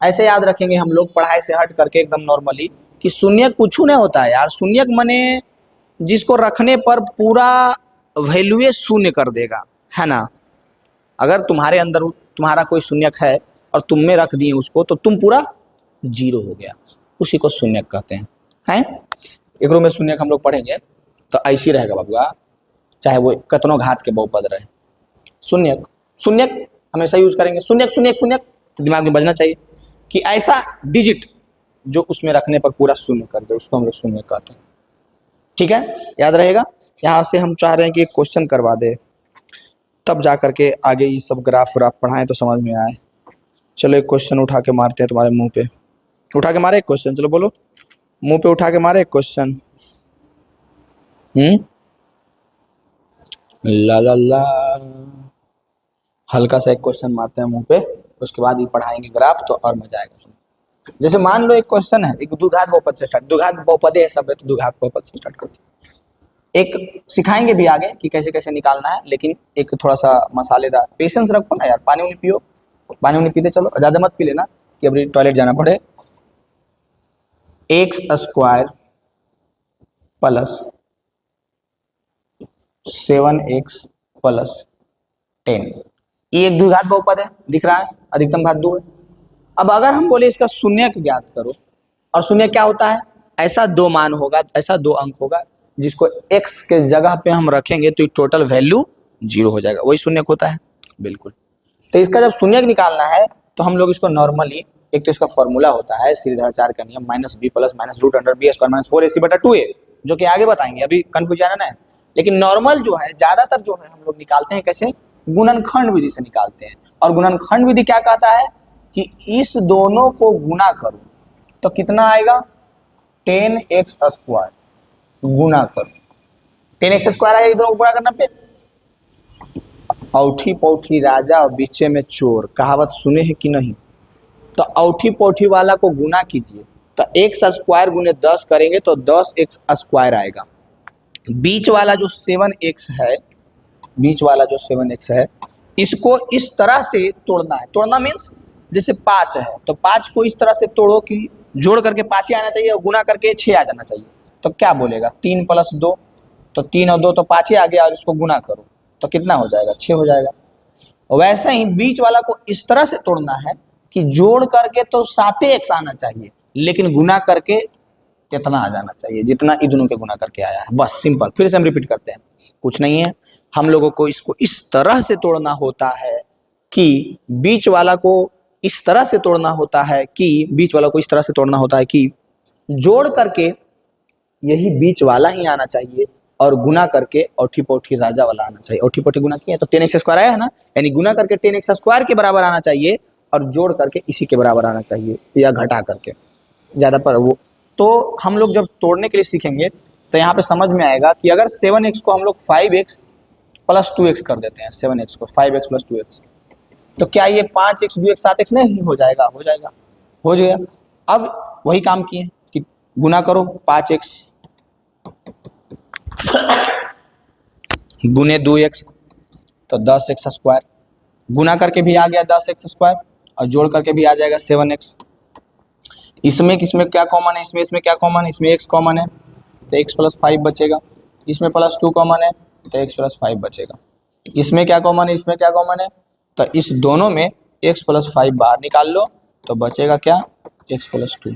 ऐसे याद रखेंगे हम लोग पढ़ाई से हट करके एकदम नॉर्मली, कि शून्यक कुछ नहीं होता है यार। शून्यक माने जिसको रखने पर पूरा वैल्यू शून्य कर देगा, है ना। अगर तुम्हारे अंदर तुम्हारा कोई शून्यक है और तुम में रख दिए उसको, तो तुम पूरा 0 हो गया, उसी को शून्यक कहते हैं। एक में शून्यक हम लोग पढ़ेंगे तो ऐसी रहेगा बाबूआ, चाहे वो कितनों घात के बहुपद रहे, शून्यक शून्यक हमेशा यूज करेंगे। शून्यक शून्यक शून्यक, तो दिमाग में बजना चाहिए कि ऐसा डिजिट जो उसमें रखने पर पूरा शून्य कर दे, उसको हम लोग शून्य कहते हैं। ठीक है, याद रहेगा। यहाँ से हम चाह रहे हैं कि एक क्वेश्चन करवा दे, तब जा करके आगे ये सब ग्राफ व्राफ पढ़ाएं तो समझ में आए। चलो एक क्वेश्चन उठा के मारते हैं तुम्हारे मुंह पे। उठा के मारे एक क्वेश्चन, चलो बोलो, मुंह पे उठा के मारे एक क्वेश्चन। ला ला ला, हल्का सा एक क्वेश्चन मारते हैं मुंह पे, उसके बाद ये पढ़ाएंगे ग्राफ, तो और मजा आएगा। जैसे मान लो एक क्वेश्चन है, एक द्विघात बहुपद से स्टार्ट, द्विघात बहुपदे है सब है तो द्विघात बहुपद से स्टार्ट करते हैं। एक सिखाएंगे भी आगे कि कैसे कैसे निकालना है, लेकिन एक थोड़ा सा मसालेदार, पेशेंस रखो ना यार। पानी उनी पियो, पानी उनी पीते चलो, ज्यादा मत पी लेना कि अभी टॉयलेट जाना पड़े। X square plus 7x plus 10, ये एक द्विघात बहुपद है, दिख रहा है, अधिकतम घात 2 है। अब अगर हम बोले इसका शून्यक ज्ञात करो, और शून्यक क्या होता है? ऐसा 2 मान होगा, ऐसा 2 अंक होगा जिसको x के जगह पे हम रखेंगे तो टोटल वैल्यू 0 हो जाएगा, वही शून्यक होता है। बिल्कुल। तो इसका जब शून्यक निकालना है तो हम लोग इसको नॉर्मली, एक तो इसका फॉर्मूला होता है श्रीधराचार्य का नियम, minus b plus minus root under b square minus 4ac/2a, जो कि आगे बताएंगे, अभी कंफ्यूजन है। लेकिन नॉर्मल जो है, ज्यादातर जो है हम लोग निकालते हैं कैसे, गुणनखंड विधि से निकालते हैं। और गुणनखंड विधि क्या कहता है कि इस दोनों को गुना करो तो कितना आएगा, 10x² गुना करो, 10x² आएगा, ये दोनों को गुणा करना पे। औठी पौठी राजा और बीचे में चोर, कहावत सुने हैं कि नहीं। तो औठी पौठी वाला को गुना कीजिए तो x² गुने 10 करेंगे तो 10x² आएगा। बीच वाला जो 7x है, बीच वाला जो 7x है, इसको इस तरह से तोड़ना है। तोड़ना मीन्स जैसे 5 है तो 5 को इस तरह से तोड़ो कि जोड़ करके 5 ही आना चाहिए और गुना करके 6 आ जाना चाहिए। तो क्या बोलेगा, 3 + 2, तो 3 और 2 तो 5 ही आ गया, और इसको गुना करो तो कितना हो जाएगा, 6 हो जाएगा। वैसे ही बीच वाला को इस तरह से तोड़ना है कि जोड़ करके तो 7x आना चाहिए, लेकिन गुना करके कितना आ जाना चाहिए, जितना इन दोनों के गुना करके आया है। बस सिंपल। फिर से हम रिपीट करते हैं, कुछ नहीं है, हम लोगों को इसको इस तरह से तोड़ना होता है कि बीच वाला को इस तरह से तोड़ना होता है कि बीच वाला को इस तरह से तोड़ना होता है कि जोड़ करके यही बीच वाला ही आना चाहिए और गुना करके औठी पौठी राजा वाला आना चाहिए। औठी पौठी गुना किया तो 10x² आया है ना, यानी गुना करके 10x² के बराबर आना चाहिए और जोड़ करके इसी के बराबर आना चाहिए, या घटा करके ज्यादा पर वो। तो हम लोग जब तोड़ने के लिए सीखेंगे तो यहाँ पे समझ में आएगा कि अगर 7x को हम लोग 5x + 2x कर देते हैं, 7x को 5x + 2x, तो क्या ये 5x 2x 7x नहीं हो जाएगा, हो जाएगा, हो गया। अब वही काम किए कि गुना करो 5x गुने 2x तो 10x², गुना करके भी आ गया 10x² और जोड़ करके भी आ जाएगा 7x। इसमें किसमें क्या कॉमन है, इसमें क्या कॉमन है, इसमें x कॉमन है तो x + 5 बचेगा, इसमें +2 कॉमन है तो x + 5 बचेगा। इसमें क्या कॉमन है, इसमें क्या कॉमन है, तो इस दोनों में x + 5 बाहर निकाल लो तो बचेगा क्या, x + 2।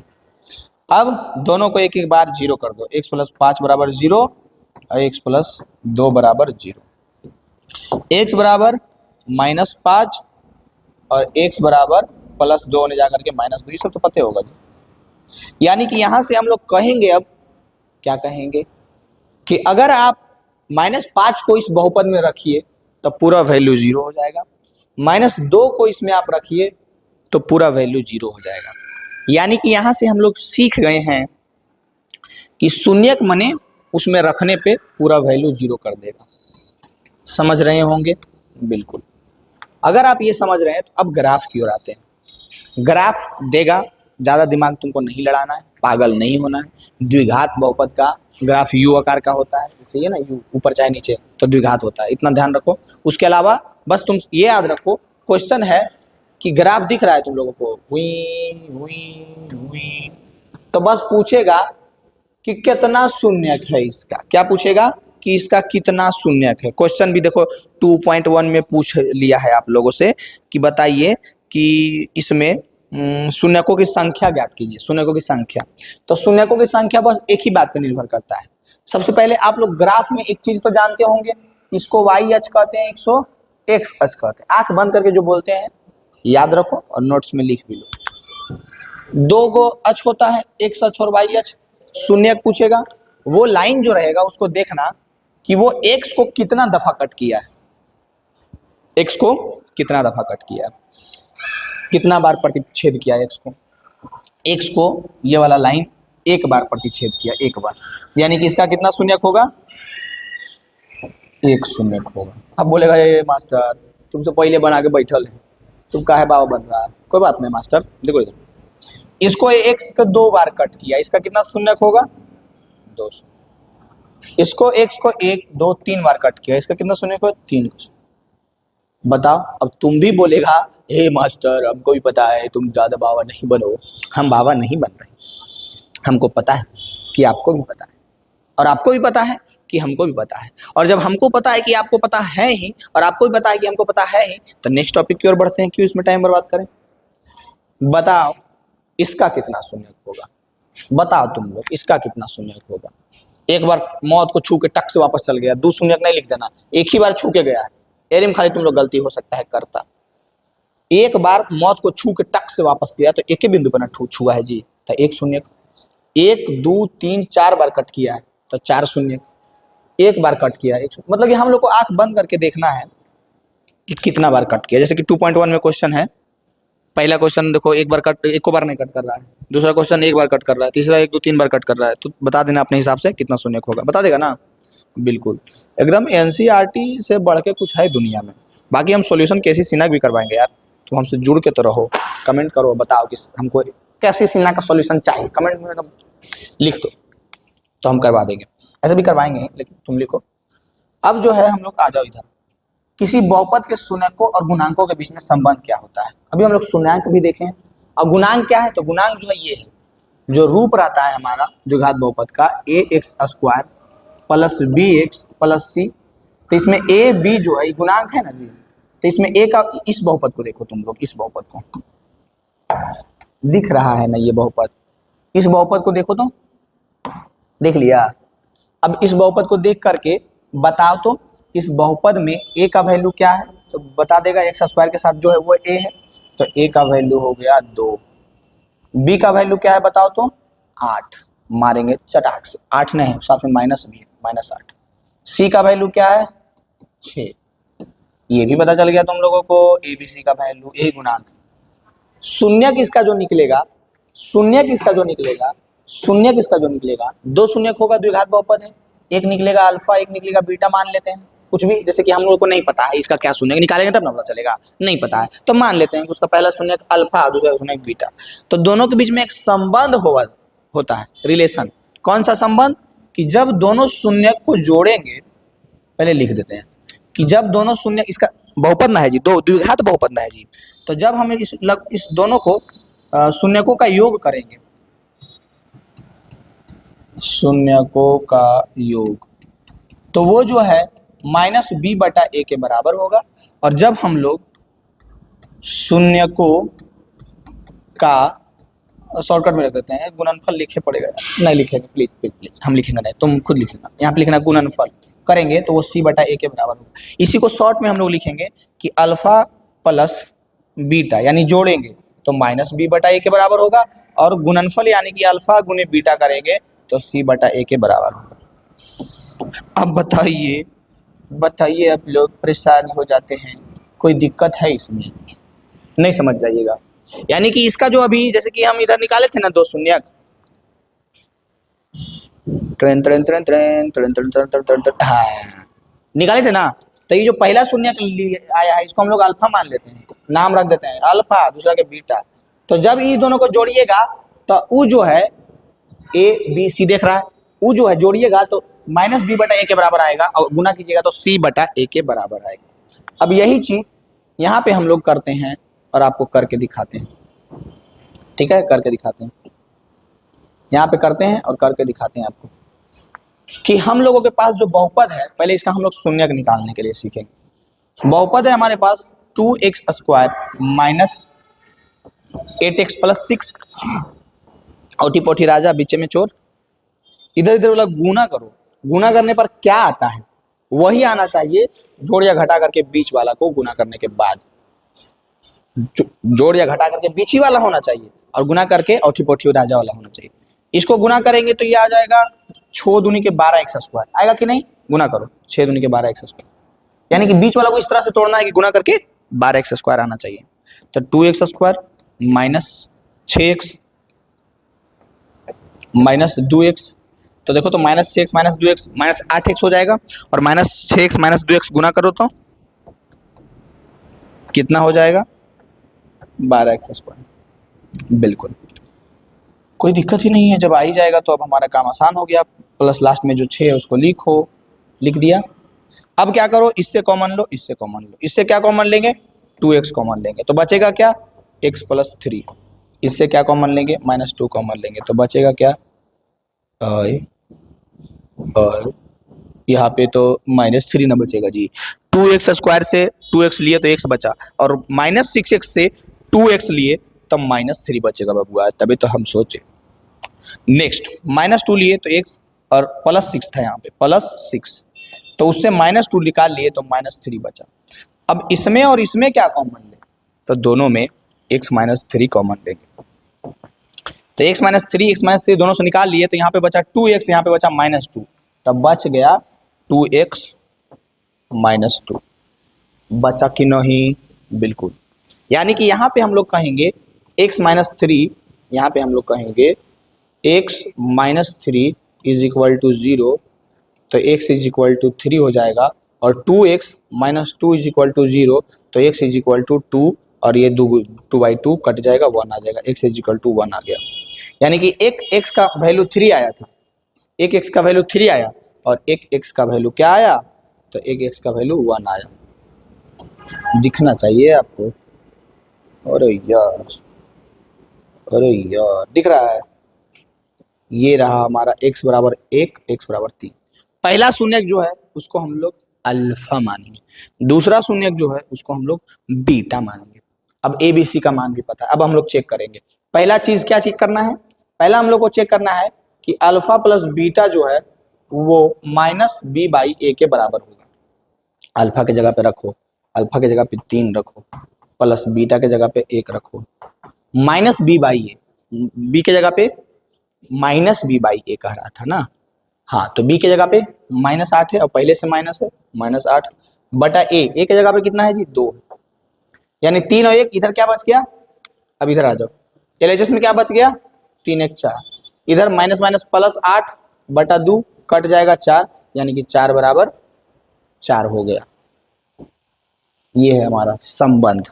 अब दोनों को एक एक बार 0 कर दो, x + 5 = 0 और x + 2 = 0। x बराबर -5 और x बराबर +2 होने जाकर के -2, ये सब तो पता होगा जी। यानी कि यहां से हम लोग कहेंगे, अब क्या कहेंगे कि अगर आप -5 को इस बहुपद में रखिए तो पूरा वैल्यू 0 हो जाएगा, -2 को इसमें आप रखिए तो पूरा वैल्यू 0 हो जाएगा। यानी कि यहां से हम लोग सीख गए हैं कि शून्यक मने उसमें रखने पे पूरा वैल्यू 0 कर देगा। समझ रहे होंगे, बिल्कुल। अगर आप ये समझ रहे हैं तो अब ग्राफ की ओर आते हैं। ग्राफ देगा, ज्यादा दिमाग तुमको नहीं लड़ाना है, पागल नहीं होना है। द्विघात बहुपद का ग्राफ U आकार का होता है, जैसे ये ना U ऊपर चाहे नीचे तो द्विघात होता है, इतना ध्यान रखो। उसके अलावा बस तुम ये याद रखो, क्वेश्चन है कि ग्राफ दिख रहा है तुम लोगों को, हुई हुई हुई, तो बस पूछेगा कि कितना शून्यक है इसका, क्या पूछेगा कि इसका कितना शून्यक है। क्वेश्चन भी देखो 2.1 में पूछ लिया है आप लोगों से कि बताइए कि इसमें शून्यकों की संख्या ज्ञात कीजिए, शून्यकों की संख्या। तो शून्यकों की संख्या बस एक ही बात पर निर्भर करता है। सबसे पहले आप लोग ग्राफ में एक चीज तो जानते होंगे, इसको y अक्ष कहते हैं, इसको x अक्ष कहते हैं। आंख बंद करके जो बोलते हैं याद रखो और नोट्स में लिख भी लो। 2 गो अक्ष होता है, x अक्ष और y अक्ष। शून्यक पूछेगा, वो लाइन जो रहेगा उसको देखना कि वो x को कितना दफा कट किया है, x को कितना दफा कट किया है, कितना बार प्रतिच्छेद किया x को। x को ये वाला लाइन एक बार प्रतिच्छेद किया, एक बार, यानी कि इसका कितना शून्यक होगा, 1 शून्यक होगा। अब बोलेगा ये मास्टर तुमसे पहले बना के बैठल है, तुम काहे बाबा बन रहा है। कोई बात नहीं मास्टर, देखो इधर, इसको x को 2 बार कट किया, इसका कितना शून्यक होगा, 2। इसको x को 1 2 3 बार कट किया, इसका कितना शून्यक होगा, 3। बताओ। अब तुम भी बोलेगा हे मास्टर हमको भी पता है, तुम ज्यादा बाबा नहीं बनो। हम बाबा नहीं बन रहे, हमको पता है कि आपको भी पता है और आपको भी पता है कि हमको भी पता है। और जब हमको पता है कि आपको पता है ही और आपको भी पता है कि हमको पता है ही, तो नेक्स्ट टॉपिक की ओर बढ़ते हैं। क्यों इसमें टाइम बर्बाद करें। बताओ इसका कितना शून्यक होगा, बताओ तुम लोग इसका कितना शून्यक होगा। एक बार मौत को छू के टक से वापस चल गया, 2 शून्यक नहीं लिख देना, एक ही बार छू के गया है, एरिम खाली तुम लोग गलती हो सकता है करता। एक बार मौत को छू के टक से वापस किया तो एक ही बिंदु पर ना छुआ है जी, तो एक शून्य। एक दो तीन चार बार कट किया है तो चार शून्य। एक बार कट किया एक शून्य। मतलब कि हम लोग को आंख बंद करके देखना है कि कितना बार कट किया। जैसे कि 2.1 में क्वेश्चन है, पहला क्वेश्चन देखो एक बार कट, एक को बार नहीं कट कर रहा है, दूसरा क्वेश्चन एक बार कट कर रहा है, तीसरा एक दो तीन बार कट कर रहा है, तो बता देना अपने हिसाब से कितना शून्य होगा, बता देगा ना। बिल्कुल एकदम एनसीईआरटी से बढ़ के कुछ है दुनिया में। बाकी हम सॉल्यूशन कैसी सीना भी करवाएंगे यार, तुम हमसे जुड़ के तो रहो। कमेंट करो, बताओ कि हमको कैसी सीना का सॉल्यूशन चाहिए, कमेंट में एकदम लिख दो तो हम करवा देंगे। ऐसे भी करवाएंगे लेकिन तुम लिखो। अब जो है हम लोग आ जाओ इधर, किसी बहुपद के शून्यकों और गुणांकों के बीच में संबंध क्या होता है। अभी हम लोग शून्यांक भी देखें और गुणांक क्या है, तो गुणांक जो है ये है, जो रूप रहता है हमारा द्विघात बहुपद का ax² plus bx plus c, तो इसमें a b जो है गुणांक है ना जी, तो इसमें a का, इस बहुपद को देखो तुम लोग, इस बहुपद को दिख रहा है ना ये बहुपद, इस बहुपद को देखो तो, देख लिया। अब इस बहुपद को देख करके बताओ तो इस बहुपद में a का वैल्यू क्या है, तो बता देगा x² के साथ जो है वो a है, तो a का वैल्यू हो गया 2। b का वैल्यू क्या है बताओ तो 8, मारेंगे चटाट से, 8 नहीं है साथ में माइनस भी है, -8। c का वैल्यू क्या है 6, ये भी पता चल गया तुम लोगों को, a b c का वैल्यू, a गुणांक। शून्य किसका जो निकलेगा, शून्य किसका जो निकलेगा, शून्य किसका जो निकलेगा, दो शून्य होगा द्विघात बहुपद है, एक निकलेगा अल्फा एक निकलेगा बीटा, मान लेते हैं कुछ भी, जैसे कि हम लोगों को नहीं पता है इसका क्या शून्य, निकालेंगे तब ना पता चलेगा, नहीं पता है तो मान लेते हैं कि उसका पहला शून्य अल्फा दूसरा शून्य बीटा। तो दोनों के बीच में एक संबंध होता है, रिलेशन। कौन सा संबंध, कि जब दोनों शून्य को जोड़ेंगे, पहले लिख देते हैं कि जब दोनों शून्य, इसका बहुपद ना है जी, दो द्विघात बहुपद ना है जी, तो जब हम इस दोनों को शून्यकों का योग करेंगे, शून्यकों का योग, तो वो जो है -b/a के बराबर होगा। और जब हम लोग शून्यकों का, शॉर्टकट में रख देते हैं, गुणनफल लिखे पड़ेगा, नहीं लिखेंगे प्लीज प्लीज प्लीज, हम लिखेंगे नहीं, तुम खुद लिखेगा, यहाँ पे लिखना गुणनफल करेंगे तो वो c/a के बराबर होगा। इसी को शॉर्ट में हम लोग लिखेंगे कि अल्फा प्लस बीटा, यानी जोड़ेंगे तो -b/a के बराबर होगा, और गुणनफल यानी कि अल्फा गुने बीटा करेंगे तो c/a के बराबर होगा। अब बताइए अब लोग परेशान हो जाते हैं, कोई दिक्कत है इसमें, नहीं समझ जाइएगा। यानी कि इसका जो अभी, जैसे कि हम इधर निकाले थे ना दो शून्यक, train train train train train train train train train, हाँ निकाले थे ना, तो ये जो पहला शून्यक आया है इसको हम लोग अल्फा मान लेते हैं, नाम रख देते हैं अल्फा, दूसरा के बीटा। तो जब ये दोनों को जोड़िएगा तो उ जो है a b c देख रहा है, उ जो है जोड़िएगा तो -b/a के बराबर आएगा, और गुना कीजिएगा तो c/a के बराबर आएगा। अब यही चीज यहाँ पे हम लोग करते हैं और आपको करके दिखाते हैं, ठीक है, करके दिखाते हैं, यहाँ पे करते हैं और करके दिखाते हैं आपको कि हम लोगों के पास जो बहुपद है, पहले इसका हम लोग शून्यक निकालने के लिए सीखेंगे। बहुपद है हमारे पास 2x² - 8x + 6, औटी पोठी राजा बीचे में चोर, इधर इधर वाला गुना करो, गुना करने पर क्या आता है वही आना चाहिए, जोड़ या घटा करके बीच वाला को गुना करने के बाद, जोड़ या घटा करके बीच ही वाला होना चाहिए, और गुना करके औठी पोठी राजा वाला होना चाहिए। इसको गुना करेंगे तो ये आ जाएगा 6 दूनी के 12x², आएगा कि नहीं, गुना करो 6 दूनी के 12x², यानी कि बीच वाला को इस तरह से तोड़ना है कि गुना करके 12x² आना चाहिए। तो 2x² - 6x - 2x, तो देखो तो -6x - 2x -8x हो जाएगा, और -6x - 2x गुना करो तो कितना हो जाएगा 12x²। बिल्कुल कोई दिक्कत ही नहीं है, जब आ ही जाएगा तो अब हमारा काम आसान हो गया। प्लस लास्ट में जो 6 है उसको लिख दिया। अब क्या करो, इससे कॉमन लो, इससे कॉमन लो, इससे क्या कॉमन लेंगे 2x कॉमन लेंगे तो बचेगा क्या x + 3, इससे क्या कॉमन लेंगे -2 कॉमन लेंगे तो बचेगा क्या और यहाँ पे तो -3 ना बचेगा जी, 2x² से 2x लिए तो x बचा, और -6x से 2x लिए तब -3 बचेगा बबुआ, तभी तो हम सोचे। नेक्स्ट -2 लिए तो x, और +6 था यहाँ पे +6, तो उससे -2 निकाल लिए तो -3 बचा। अब इसमें और इसमें क्या कॉमन ले, तो दोनों में x माइनस थ्री कॉमन लेंगे। तो x माइनस थ्री दोनों से निकाल लिए, तो यहाँ पे बचा 2x, यहाँ पे बचा -2, तब बच गया 2x माइनस 2। बचा कि नहीं? बिल्कुल। यानी कि यहाँ पे हम लोग कहेंगे x माइनस थ्री, यहाँ पे हम लोग कहेंगे x minus three is equal to 0, तो x इज इक्वल टू 3 हो जाएगा, और 2x minus 2 is equal to 0, तो x इज इक्वल टू 2, और ये 2/2 कट जाएगा, 1 आ जाएगा, x इज इक्वल टू 1 आ गया। यानी कि एक x का वैल्यू 3 आया था, एक x का वैल्यू 3 आया, और एक x का वैल्यू क्या आया? तो एक x का वैल्यू 1 आया। दिखना चाहिए आपको। अरे यार, अरे यार, दिख रहा है? ये रहा हमारा x बराबर 1, x बराबर 3। पहला शून्यक जो है उसको हम लोग अल्फा मानेंगे, दूसरा शून्यक जो है उसको हम लोग बीटा मानेंगे। अब ए बी सी का मान भी पता है, अब हम लोग चेक करेंगे। पहला चीज क्या चेक करना है? पहला हम लोग को चेक करना है कि अल्फा प्लस बीटा जो है वो माइनस बी बाई ए के बराबर होगा। अल्फा के जगह पे रखो, अल्फा के जगह पे 3 रखो, प्लस बीटा के जगह पे 1 रखो, minus b by a, b के जगह पे माइनस बी बाई ए कह रहा था ना, हाँ, तो बी के जगह पे -8 है, और पहले से माइनस है, -8 बटा ए के जगह पे कितना है जी? 2, यानी 3 और 1, इधर क्या बच गया? अब इधर आ जाओ, एलएचएस में क्या बच गया? 3 1 4, इधर माइनस माइनस प्लस 8 बटा 2 कट जाएगा 4, यानी कि 4 बराबर 4 हो गया। ये है हमारा संबंध।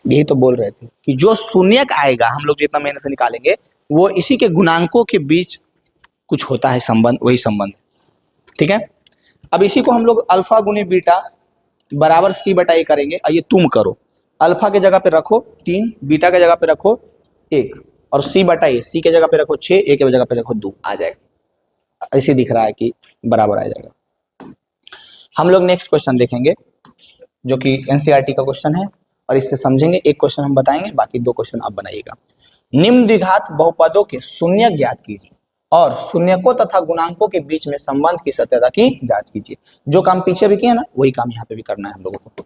यही तो बोल रहे थे कि जो शून्यक आएगा हम लोग जितना मेहनत से निकालेंगे, वो इसी के गुणांकों के बीच कुछ होता है संबंध, वही संबंध। ठीक है, अब इसी को हम लोग अल्फा गुने बीटा बराबर सी बटा ए करेंगे। ये तुम करो, अल्फा के जगह पे रखो 3, बीटा के जगह पे रखो 1, और सी बटा ए, सी के जगह पे रखो 6, ए के जगह पे रखो 2, आ जाएगा। ऐसे दिख रहा है कि बराबर आ जाएगा। हम लोग नेक्स्ट क्वेश्चन देखेंगे जो कि एनसीईआरटी का क्वेश्चन है, और इससे समझेंगे। एक क्वेश्चन हम बताएंगे, बाकी 2 क्वेश्चन आप बनाइएगा। निम्न द्विघात बहुपदों के शून्य ज्ञात कीजिए और शून्यकों तथा गुणांकों के बीच में संबंध की सत्यता की जांच कीजिए। जो काम पीछे भी किया ना, वही काम यहाँ पे भी करना है हम लोगों को।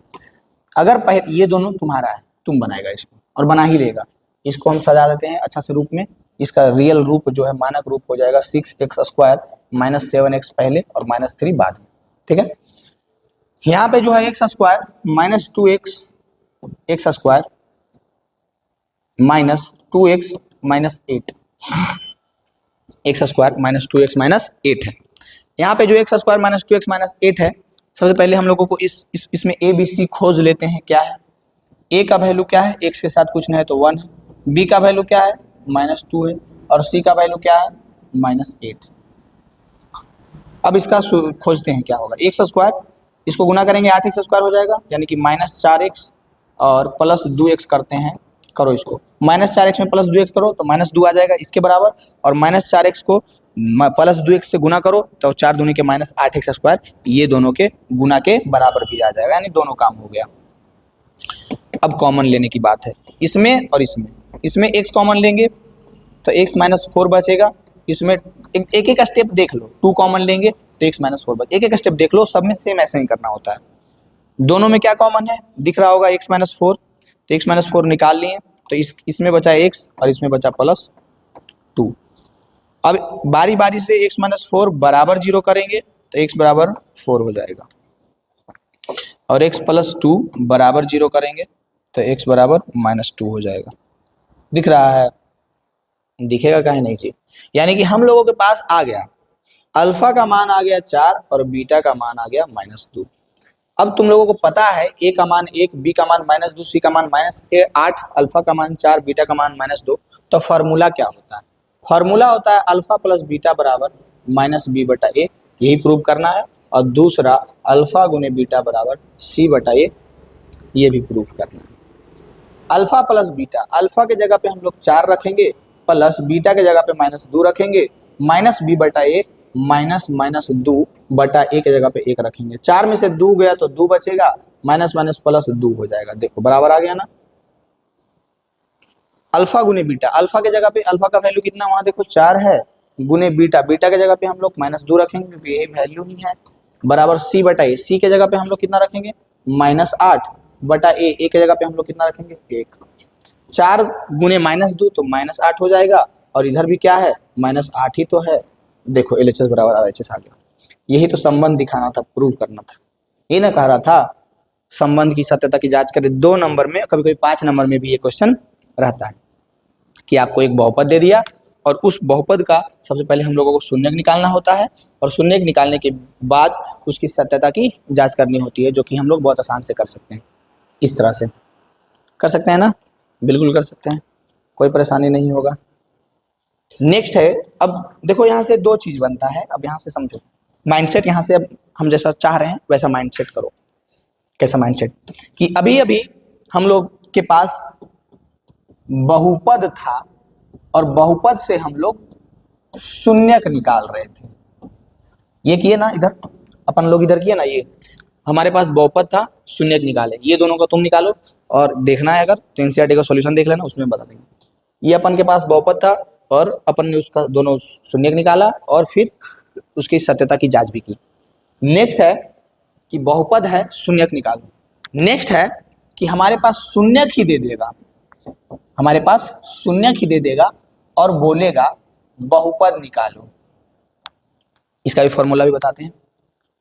अगर पहले ये दोनों तुम्हारा है, तुम बनाएगा इसको, और बना ही लेगा। इसको हम सजा देते हैं अच्छा से रूप में। इसका रियल रूप जो है, मानक रूप हो जाएगा 6x² माइनस 7x पहले और -3 बाद में। ठीक है, यहाँ पे जो है x² minus 2x minus 2x minus 8, x² minus 2x minus 8 है। यहाँ पे जो x² माइनस 2x माइनस 8 है, सबसे पहले हम लोगों को इसमें ए बी सी खोज लेते हैं। क्या है? a का वैल्यू क्या है? x के साथ कुछ नहीं है तो 1 है, b का वैल्यू क्या है? -2 है, और c का वैल्यू क्या है? -8। अब इसका खोजते हैं क्या होगा। x², इसको गुना करेंगे 8x² हो जाएगा, यानी कि -4x और प्लस 2x करते हैं। करो इसको, -4x में प्लस 2x करो तो -2 आ जाएगा इसके बराबर, और -4x को प्लस 2x से गुना करो तो 4 दूनी के -8x², ये दोनों के गुना के बराबर भी आ जाएगा, यानी दोनों काम हो गया। अब कॉमन लेने की बात है, इसमें और इसमें x कॉमन लेंगे तो x -4 बचेगा। इसमें एक एक स्टेप देख लो, 2 कॉमन लेंगे तो x -4 बच, एक स्टेप देख लो, सब में सेम ऐसे ही करना होता है। दोनों में क्या कॉमन है? दिख रहा होगा x -4, तो x -4 निकाल लिए, तो इसमें बचा x और इसमें बचा +2। अब बारी बारी से x -4 बराबर 0 करेंगे तो x बराबर 4 हो जाएगा, और x +2 बराबर 0 करेंगे तो x बराबर -2 हो जाएगा। दिख रहा है? दिखेगा काहे नहीं जी। यानी कि हम लोगों के पास आ गया, अल्फा का मान आ गया 4 और बीटा का मान आ गया -2। अब तुम लोगों को पता है a का मान 1, b का मान -2, c का मान -8, अल्फा का मान 4, बीटा का मान -2। तो फार्मूला क्या होता है? फार्मूला होता है अल्फा प्लस बीटा बराबर -b बटा a, यही प्रूव करना है। और दूसरा अल्फा गुने बीटा बराबर c बटा a, ये भी प्रूफ करना है। अल्फा प्लस बीटा, अल्फा के जगह पे हम लोग 4 रखेंगे, प्लस बीटा के जगह पे -2 रखेंगे, -b बटा a -2 बटा a के जगह पे 1 रखेंगे। 4 में से 2 गया तो 2 बचेगा, माइनस माइनस प्लस 2 हो जाएगा। देखो बराबर आ गया ना। अल्फा गुने बीटा, अल्फा के जगह पे अल्फा का वैल्यू कितना वहां देखो 4 है, गुने बीटा, बीटा के जगह पे हम लोग -2 रखेंगे क्योंकि ये वैल्यू ही है, बराबर c बटा a, c के जगह पे हम लोग कितना रखेंगे -8 बटा ए की जगह पे हम लोग कितना रखेंगे 1। 4 गुने -2 तो -8 हो जाएगा, और इधर भी क्या है -8 ही तो है। देखो LHS बराबर RHS आ गया। यही तो संबंध दिखाना था, प्रूव करना था। ये ना कह रहा था संबंध की सत्यता की जांच करें। 2 नंबर में, कभी कभी 5 नंबर में भी ये क्वेश्चन रहता है कि आपको एक बहुपद दे दिया और उस बहुपद का सबसे पहले हम लोगों को शून्यक निकालना होता है, और शून्यक निकालने के बाद उसकी सत्यता की जांच करनी होती है, जो कि हम लोग बहुत आसान से कर सकते हैं। इस तरह से कर सकते हैं ना, बिल्कुल कर सकते हैं, कोई परेशानी नहीं होगा। नेक्स्ट है, अब देखो यहाँ से 2 चीज बनता है। अब यहाँ से समझो माइंडसेट, यहाँ से अब हम जैसा चाह रहे हैं वैसा माइंडसेट करो। कैसा माइंडसेट कि अभी अभी हम लोग के पास बहुपद था और बहुपद से हम लोग शून्यक निकाल रहे थे। ये किए ना, इधर अपन लोग इधर किए ना, ये हमारे पास बहुपद था, शून्यक निकाले। ये दोनों का तुम निकालो और देखना है अगर तो एनसीईआरटी का सॉल्यूशन देख लेना, उसमें बता देंगे। ये अपन के पास बहुपद था और अपन ने उसका दोनों शून्यक निकाला और फिर उसकी सत्यता की जांच भी की। नेक्स्ट है कि बहुपद है, शून्यक निकालो। नेक्स्ट है कि हमारे पास शून्यक ही दे देगा, हमारे पास शून्यक ही दे देगा और बोलेगा बहुपद निकालो। इसका भी फॉर्मूला भी बताते हैं,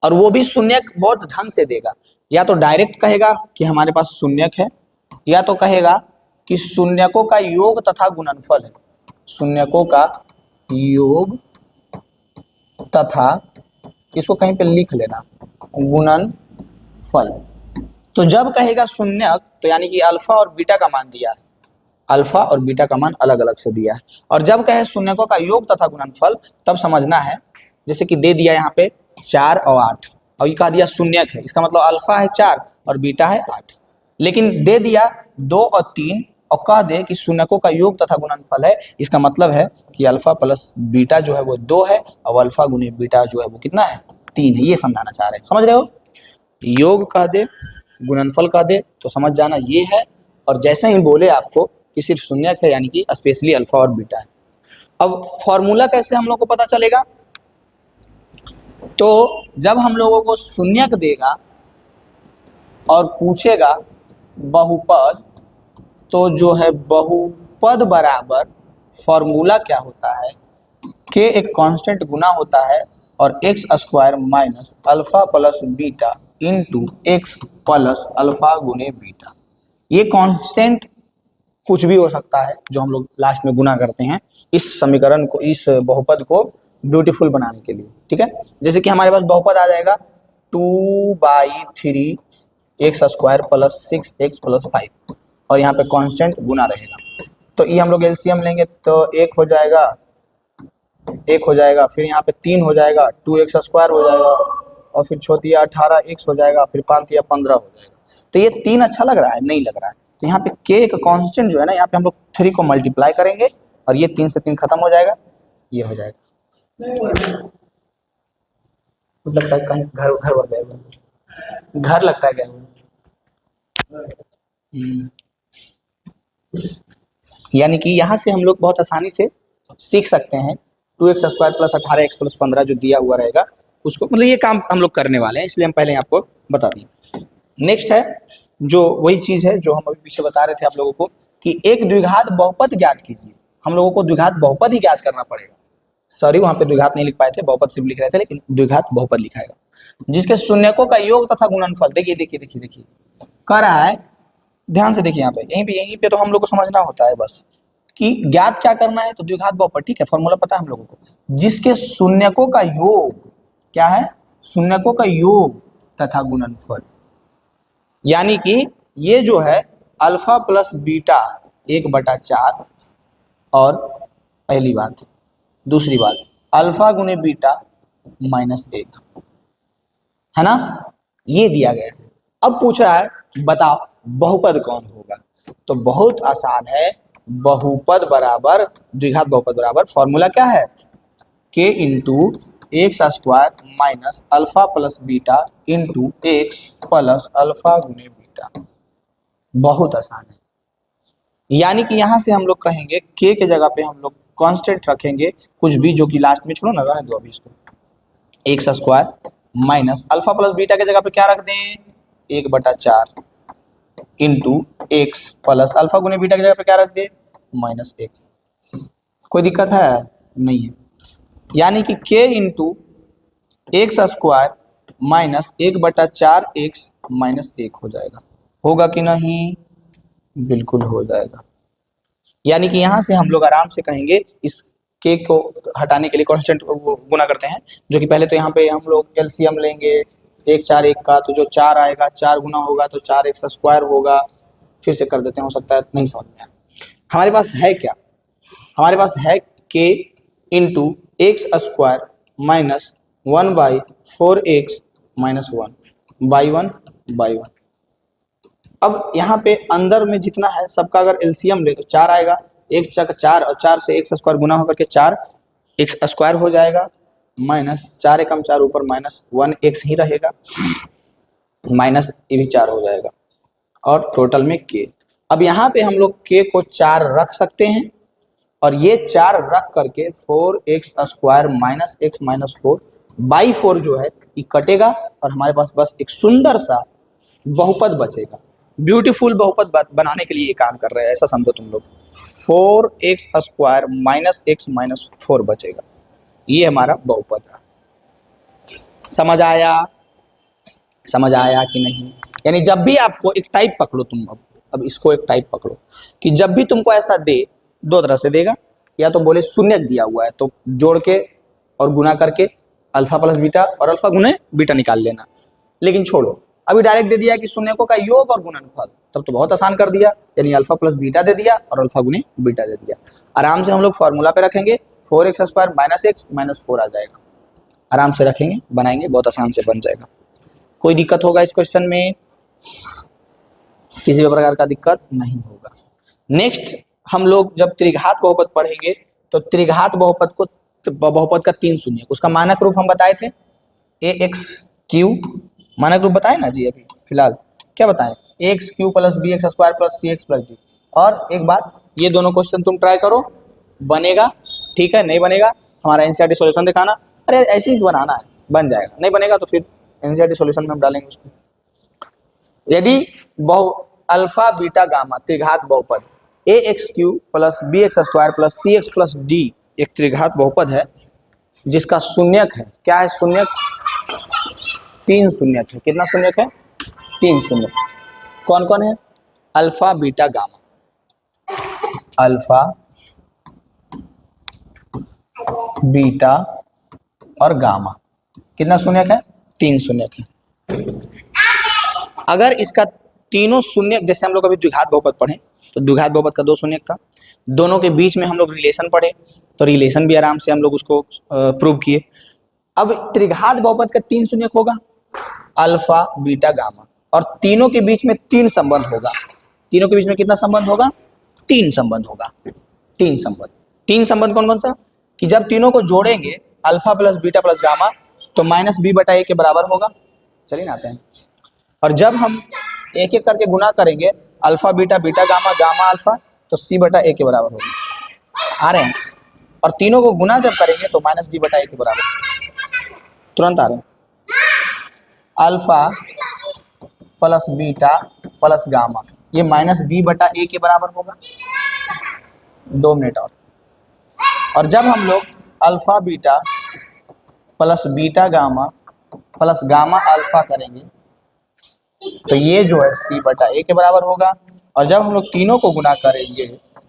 और वो भी शून्यक बहुत ढंग से देगा। या तो डायरेक्ट कहेगा कि हमारे पास शून्यक है, या तो कहेगा कि शून्यकों का योग तथा गुणनफल है। शून्यकों का योग तथा, इसको कहीं पे लिख लेना, गुणनफल। तो जब कहेगा शून्यक तो यानी कि अल्फा और बीटा का मान दिया है, अल्फा और बीटा का मान अलग अलग से दिया है। और जब कहे शून्यकों का योग तथा गुणनफल, तब समझना है जैसे कि दे दिया यहाँ पे 4 और 8, और ये कहा दिया शून्यक है, इसका मतलब अल्फा है 4 और बीटा है 8। लेकिन दे दिया 2 और 3 और कह दे कि शून्यकों का योग तथा गुणनफल है, इसका मतलब है कि अल्फा प्लस बीटा जो है वो 2 है और अल्फा गुने बीटा जो है वो कितना है 3 है। ये समझाना चाह रहे हैं, समझ रहे हो। योग कह दे, गुणनफल कह दे तो समझ जाना ये है, और जैसे ही बोले आपको कि सिर्फ शून्यक है यानी कि स्पेशली अल्फा और बीटा है। अब फॉर्मूला कैसे हम लोग को पता चलेगा, तो जब हम लोगों को शून्यक देगा और पूछेगा बहुपद, तो जो है बहुपद बराबर फॉर्मूला क्या होता है, के एक कांस्टेंट गुना होता है और x square minus alpha plus beta into x plus alpha गुने बीटा। ये कांस्टेंट कुछ भी हो सकता है जो हम लोग लास्ट में गुना करते हैं इस समीकरण को, इस बहुपद को ब्यूटीफुल बनाने के लिए। ठीक है, जैसे कि हमारे पास बहुपद आ जाएगा 2/3 x square plus 6x plus 5, और यहाँ पे कांस्टेंट गुना रहेगा। तो ये हम लोग एलसीएम लेंगे तो 1 हो जाएगा, 1 हो जाएगा, फिर यहाँ पे 3 हो जाएगा, 2x स्क्वायर हो जाएगा, और फिर छोटी 18x हो जाएगा, फिर 5 या 15 हो जाएगा। तो ये 3 अच्छा लग रहा है, नहीं लग रहा है, तो यहाँ पे k का कांस्टेंट जो है ना, यहाँ पे हम लोग 3 को मल्टीप्लाई करेंगे और ये 3 से 3 खत्म हो जाएगा, ये हो जाएगा। लगता है कहीं घर घर बन गया, घर लगता है क्या। यानी कि यहाँ से हम लोग बहुत आसानी से सीख सकते हैं 2x square plus 18x plus 15 जो दिया हुआ रहेगा उसको, मतलब ये काम हम लोग करने वाले हैं, इसलिए हम पहले आपको बता दें। नेक्स्ट है जो वही चीज है जो हम अभी पीछे बता रहे थे आप लोगों को कि एक द्विघात बहुपद ज्ञात कीजिए। हम लोगों को द्विघात बहुपद ही ज्ञात करना पड़ेगा। सॉरी, वहां पे द्विघात नहीं लिख पाए थे, बहुपद सिर्फ लिख रहे थे, लेकिन द्विघात बहुपद लिखाएगा जिसके शून्यकों का योग तथा गुणनफल। देखिए देखिए देखिए देखिए कह रहा है, ध्यान से देखिए यहाँ पे, यहीं पे तो हम लोग को समझना होता है बस कि ज्ञात क्या करना है, तो द्विघात बहुपद। ठीक है, फॉर्मूला पता है हम लोगों को, जिसके शून्यकों का योग क्या है, शून्यकों का योग तथा गुणनफल। यानी कि ये जो है अल्फा प्लस बीटा 1/4, और पहली बात, दूसरी बात अल्फा गुने बीटा -1 है ना, ये दिया गया है। अब पूछ रहा है बताओ बहुपद कौन होगा, तो बहुत आसान है, बहुपद बराबर द्विघात बहुपद बराबर फॉर्मूला क्या है, k into x square minus alpha plus beta into x plus alpha गुने बीटा। बहुत आसान है। यानी कि यहां से हम लोग कहेंगे k के जगह पे हम लोग कांस्टेंट रखेंगे कुछ भी, जो कि लास्ट में छोड़ो ना, रहने दो अभी इसको, x square minus alpha plus beta के जगह पे क्या रख दें, 1/4 इंटू एक्स प्लस अल्फा गुने बीटा की जगह पे क्या रख दे, -1। कोई दिक्कत है? नहीं है। यानी कि k into x square minus 1/4 x minus 1 हो जाएगा। होगा कि नहीं? बिल्कुल हो जाएगा। यानी कि यहां से हम लोग आराम से कहेंगे, इस k को हटाने के लिए कांस्टेंट गुना करते हैं, जो कि पहले तो यहाँ पे हम लोग एलसीएम लेंगे 1 4 1 का, तो जो 4 आएगा 4 गुना होगा तो 4x स्क्वायर होगा। फिर से कर देते हैं, हो सकता है नहीं समझ में आए। हमारे पास है क्या? हमारे पास है k into x square minus 1/4x minus 1/1। अब यहाँ पे अंदर में जितना है सबका अगर एलसीएम ले तो 4 आएगा, 1 चक 4 और 4 से एक्स स्क्वायर गुना होकर के 4 एक्स स्क्वायर हो जाएगा, माइनस 4 एकम 4 ऊपर माइनस 1 एक्स ही रहेगा, माइनस ये भी 4 हो जाएगा और टोटल में k। अब यहाँ पे हम लोग k को 4 रख सकते हैं और ये 4 रख करके 4x square minus x minus 4/4 जो है ये कटेगा और हमारे पास बस एक सुंदर सा बहुपद बचेगा। ब्यूटीफुल बहुपद बनाने के लिए ये काम कर रहे हैं, ऐसा समझो तुम लोग। 4x square minus x minus 4 बचेगा, ये हमारा बहुपद रहा। समझ आया? समझ आया कि नहीं? यानी जब भी आपको एक टाइप पकड़ो तुम, अब इसको एक टाइप पकड़ो कि जब भी तुमको ऐसा दे, दो तरह से देगा, या तो बोले शून्य दिया हुआ है तो जोड़ के और गुना करके अल्फा प्लस बीटा और अल्फा गुने बीटा निकाल लेना, लेकिन छोड़ो अभी डायरेक्ट दे दिया कि शून्यकों का योग और गुणनफल, तब तो बहुत आसान कर दिया, यानी अल्फा प्लस बीटा दे दिया और अल्फा गुने बीटा दे दिया। आराम से हम लोग फॉर्मूला पे रखेंगे, 4x square minus x minus 4 आ जाएगा। आराम से रखेंगे, बनाएंगे, बहुत आसान से बन जाएगा। कोई दिक्कत होगा इस क्वेश्चन में? किसी भी प्रकार का दिक्कत नहीं होगा। नेक्स्ट हम लोग जब त्रिघात बहुपद पढ़ेंगे तो त्रिघात बहुपद का 3 शून्य, उसका मानक रूप हम बताए थे ax³ मानक रूप बताए ना जी। अभी फिलहाल क्या बताएं? ax³ plus bx square plus cx plus d। और एक बात, ये दोनों क्वेश्चन तुम ट्राई करो, बनेगा ठीक है, नहीं बनेगा हमारा एनसीईआरटी सॉल्यूशन दिखाना, अरे ऐसे ही बनाना है, बन जाएगा। नहीं बनेगा तो फिर एनसीईआरटी सॉल्यूशन में हम डालेंगे उसको। यदि अल्फा बीटा गामा त्रिघात बहुपद ax³ plus bx square plus cx plus d एक त्रिघात बहुपद है जिसका शून्यक है, क्या है शून्यक? 3 शून्यक है। कितना शून्यक है? 3 शून्यक। कौन कौन है? Alpha beta gamma, alpha beta और गामा। कितना शून्यक है? 3 शून्यक है। अगर इसका तीनों शून्यक, जैसे हम लोग अभी द्विघात बहुपद पढ़े तो द्विघात बहुपद का 2 शून्यक था, दोनों के बीच में हम लोग रिलेशन पढ़े तो रिलेशन भी आराम से हम लोग उसको प्रूव किए। अब त्रिघात बहुपद का 3 शून्यक होगा, अल्फा बीटा गामा, और तीनों के बीच में 3 संबंध होगा। तीनों के बीच में कितना संबंध होगा? 3 संबंध होगा। 3 संबंध। 3 संबंध कौन कौन सा? कि जब तीनों को जोड़ेंगे alpha plus beta plus gamma तो -b/a के बराबर होगा। चलिए ना आते हैं। और जब हम एक एक करके गुना करेंगे alpha beta beta gamma gamma alpha तो c/a के बराबर होगा। आ रहे हैं? और तीनों को गुना जब करेंगे तो -d/a के बराबर, तुरंत आ रहे हैं। Alpha plus beta plus gamma ये -b/a के बराबर होगा। 2 मिनट और जब हम लोग alpha beta plus beta gamma plus gamma alpha करेंगे तो ये जो है c/a के बराबर होगा। और जब हम लोग तीनों को गुना करेंगे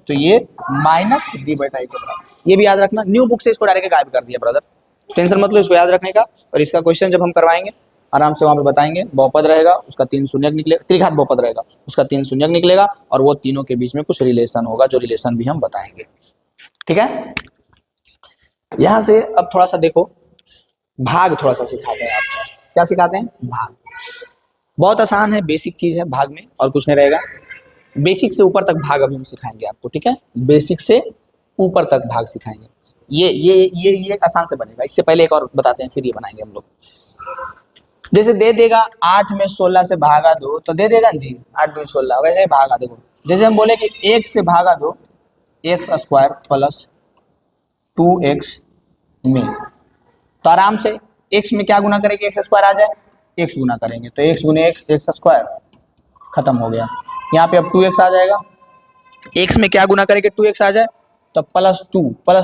तो ये -d/a के बराबर। ये भी याद रखना, न्यू बुक से इसको डायरेक्ट गायब कर दिया ब्रदर, टेंशन मत लो, इसको याद रखने का। और इसका क्वेश्चन जब हम करवाएंगे आराम से वहां पे बताएंगे। बहुपद रहेगा उसका 3 शून्यक निकलेगा, त्रिघात बहुपद रहेगा उसका 3 शून्यक निकलेगा और वो तीनों के बीच में कुछ रिलेशन होगा, जो रिलेशन भी हम बताएंगे। ठीक है, यहां से अब थोड़ा सा देखो, भाग थोड़ा सा सिखाते हैं आपको। क्या सिखाते हैं? भाग। बहुत आसान है, बेसिक चीज है भाग में, और कुछ नहीं रहेगा। बेसिक से ऊपर तक भाग अभी हम सिखाएंगे आपको। ठीक है, बेसिक से ऊपर तक भाग सिखाएंगे। ये आसान से बनेगा। इससे पहले एक और बताते हैं, फिर ये बनाएंगे हम लोग। जैसे दे देगा 8 में 16 से भागा दो तो दे देगा जी 8 में 16, वैसे ही भागा। देखो जैसे हम बोले कि 1 से भागा दो एक्स स्क्वायर प्लस 2x में, तो आराम से x में क्या गुना करेंगे एक्स स्क्वायर आ जाए, एक्स गुना करेंगे तो एक्स गुने एक्स, एक्स स्क्वायर, खत्म हो गया। यहाँ पे अब 2x आ जाएगा, x में क्या गुना करेंगे 2x आ जाए तो प्लस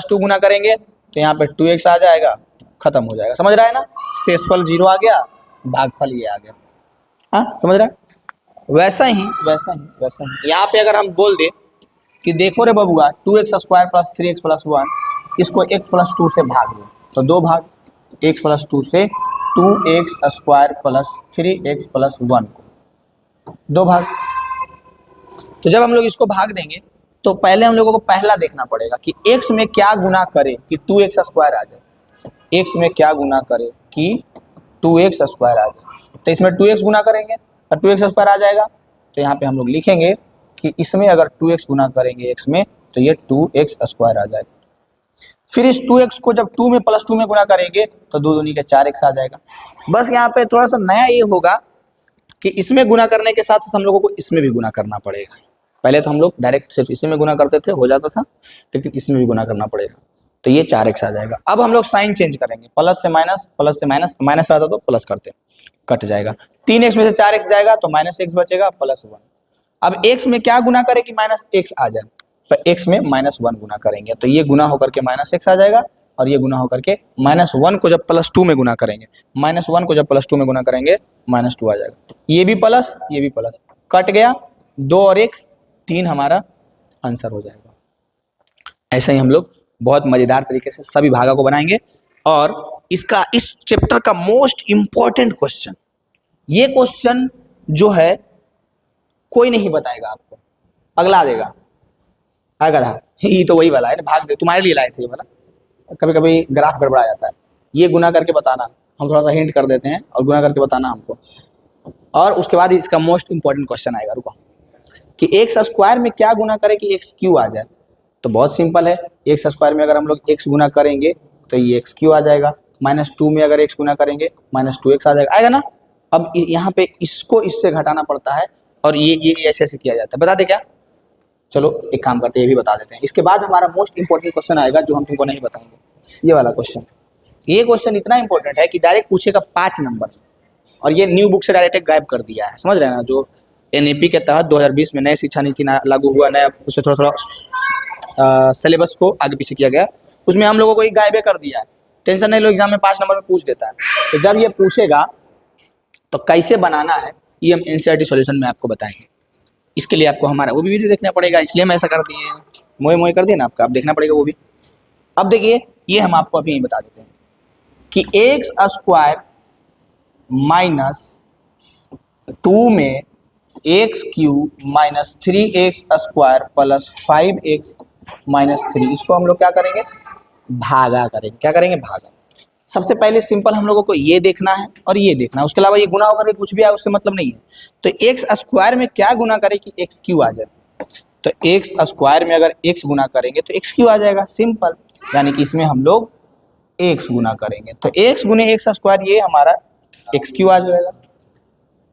टू गुना करेंगे तो यहाँ पे 2x आ जाएगा, खत्म हो जाएगा। समझ रहा है ना, शेषफल 0 आ गया, भागफल ये आ गया। हाँ समझ रहा है। वैसा ही यहाँ पे अगर हम बोल दे कि देखो रे बबुआ 2x square plus 3x plus 1 इसको x प्लस 2 से भाग दो तो 2 भाग, x प्लस 2 से 2x square plus 3x plus 1 को 2 भाग। तो जब हम लोग इसको भाग देंगे तो पहले हम लोगों को पहला देखना पड़ेगा कि x में क्या गुना करे कि 2x स्क्वायर आ जाए, x में क्या गुना करे कि 2x स्क्वायर आ जाए। तो इसमें 2x गुना करेंगे और 2x स्क्वायर आ जाएगा। तो यहाँ पे हम लोग लिखेंगे कि इसमें अगर 2x गुना करेंगे x में तो ये 2x स्क्वायर आ जाएगा। फिर इस 2x को जब 2 में प्लस 2 में गुना करेंगे तो 2 दूनी के 4x आ जाएगा। बस यहाँ पे थोड़ा सा नया ये होगा कि इसमें गुना करने के साथ साथ हम लोगों को इसमें भी गुना करना पड़ेगा। पहले तो हम लोग डायरेक्ट सिर्फ इसी में गुना करते थे, हो जाता था, लेकिन इसमें भी गुना करना पड़ेगा तो ये 4x आ जाएगा। अब हम लोग साइन चेंज करेंगे, प्लस से माइनस, प्लस से माइनस, माइनस रहता तो प्लस करते, कट जाएगा। 3x में से 4x जाएगा तो माइनस x बचेगा प्लस 1। अब x में क्या गुना करे कि माइनस x आ जाए तो x में माइनस 1 गुना करेंगे तो ये गुना होकर के माइनस x आ जाएगा और ये गुना होकर के माइनस 1 को जब प्लस 2 में गुना करेंगे, माइनस 1 को जब प्लस 2 में गुना करेंगे माइनस 2 आ जाएगा। ये भी प्लस, ये भी प्लस, कट गया, 2 और 1 3 हमारा आंसर हो जाएगा। ऐसे ही हम लोग बहुत मजेदार तरीके से सभी भागा को बनाएंगे। और इसका इस चैप्टर का मोस्ट इंपॉर्टेंट क्वेश्चन, ये क्वेश्चन जो है कोई नहीं बताएगा आपको, अगला देगा। गधा ये तो वही वाला है ना, भाग दे, तुम्हारे लिए लाए थे ये वाला। कभी कभी ग्राफ गड़बड़ा जाता है, ये गुना करके बताना, हम थोड़ा सा हिंट कर देते हैं और गुना करके बताना हमको। और उसके बाद इसका मोस्ट इंपॉर्टेंट क्वेश्चन आएगा, रुको, कि एक्स स्क्वायर में क्या गुना करे कि एक्स क्यू आ जाए। तो बहुत सिंपल है, एक्स स्क्वायर में अगर हम लोग एक्स गुना करेंगे तो ये एक्स क्यू आ जाएगा, माइनस 2 में अगर एक्स गुना करेंगे माइनस 2x आ जाएगा, आएगा ना। अब यहाँ पे इसको इससे घटाना पड़ता है और ये ऐसे ऐसे किया जाता है। बता दे क्या, चलो एक काम करते हैं, ये भी बता देते हैं। इसके बाद हमारा मोस्ट इंपॉर्टेंट क्वेश्चन आएगा जो हम तुमको नहीं बताएंगे, ये वाला क्वेश्चन। ये क्वेश्चन इतना इंपॉर्टेंट है कि डायरेक्ट पूछेगा 5 नंबर, और ये न्यू बुक से डायरेक्ट गायब कर दिया है, समझ रहे हैं ना। जो एनईपी के तहत 2020 में नए शिक्षा नीति लागू हुआ, नया उससे थोड़ा थोड़ा सिलेबस को आगे पीछे किया गया, उसमें हम लोगों को एक गायबे कर दिया है। टेंशन नहीं लो, एग्जाम में 5 नंबर में पूछ देता है। तो जब ये पूछेगा तो कैसे बनाना है ये हम एनसीईआरटी सॉल्यूशन में आपको बताएंगे। इसके लिए आपको हमारा वो भी वीडियो देखना पड़ेगा, इसलिए हम ऐसा कर दिए, मोए मोए कर दिए ना आपका, अब देखना पड़ेगा वो भी। अब देखिए, ये हम आपको अभी बता देते हैं कि एक्स स्क्वायर माइनस 2 में x cube minus 3x square plus 5x minus 3, इसको हम लोग क्या करेंगे, भागा करेंगे। क्या करेंगे, भागा। सबसे पहले सिंपल हम लोगों को ये देखना है और ये देखना है, उसके अलावा ये गुना होकर के कुछ भी आए उससे मतलब नहीं है। तो एक्स स्क्वायर में क्या गुना करे कि एक्स क्यू आ जाए, तो एक्स स्क्वायर में अगर एक्स गुना करेंगे तो एक्स क्यू आ जाएगा, सिंपल। यानी कि इसमें हम लोग एक्स गुना करेंगे तो एक्स गुने एक्स स्क्वायर, ये हमारा एक्स क्यू आ जाएगा।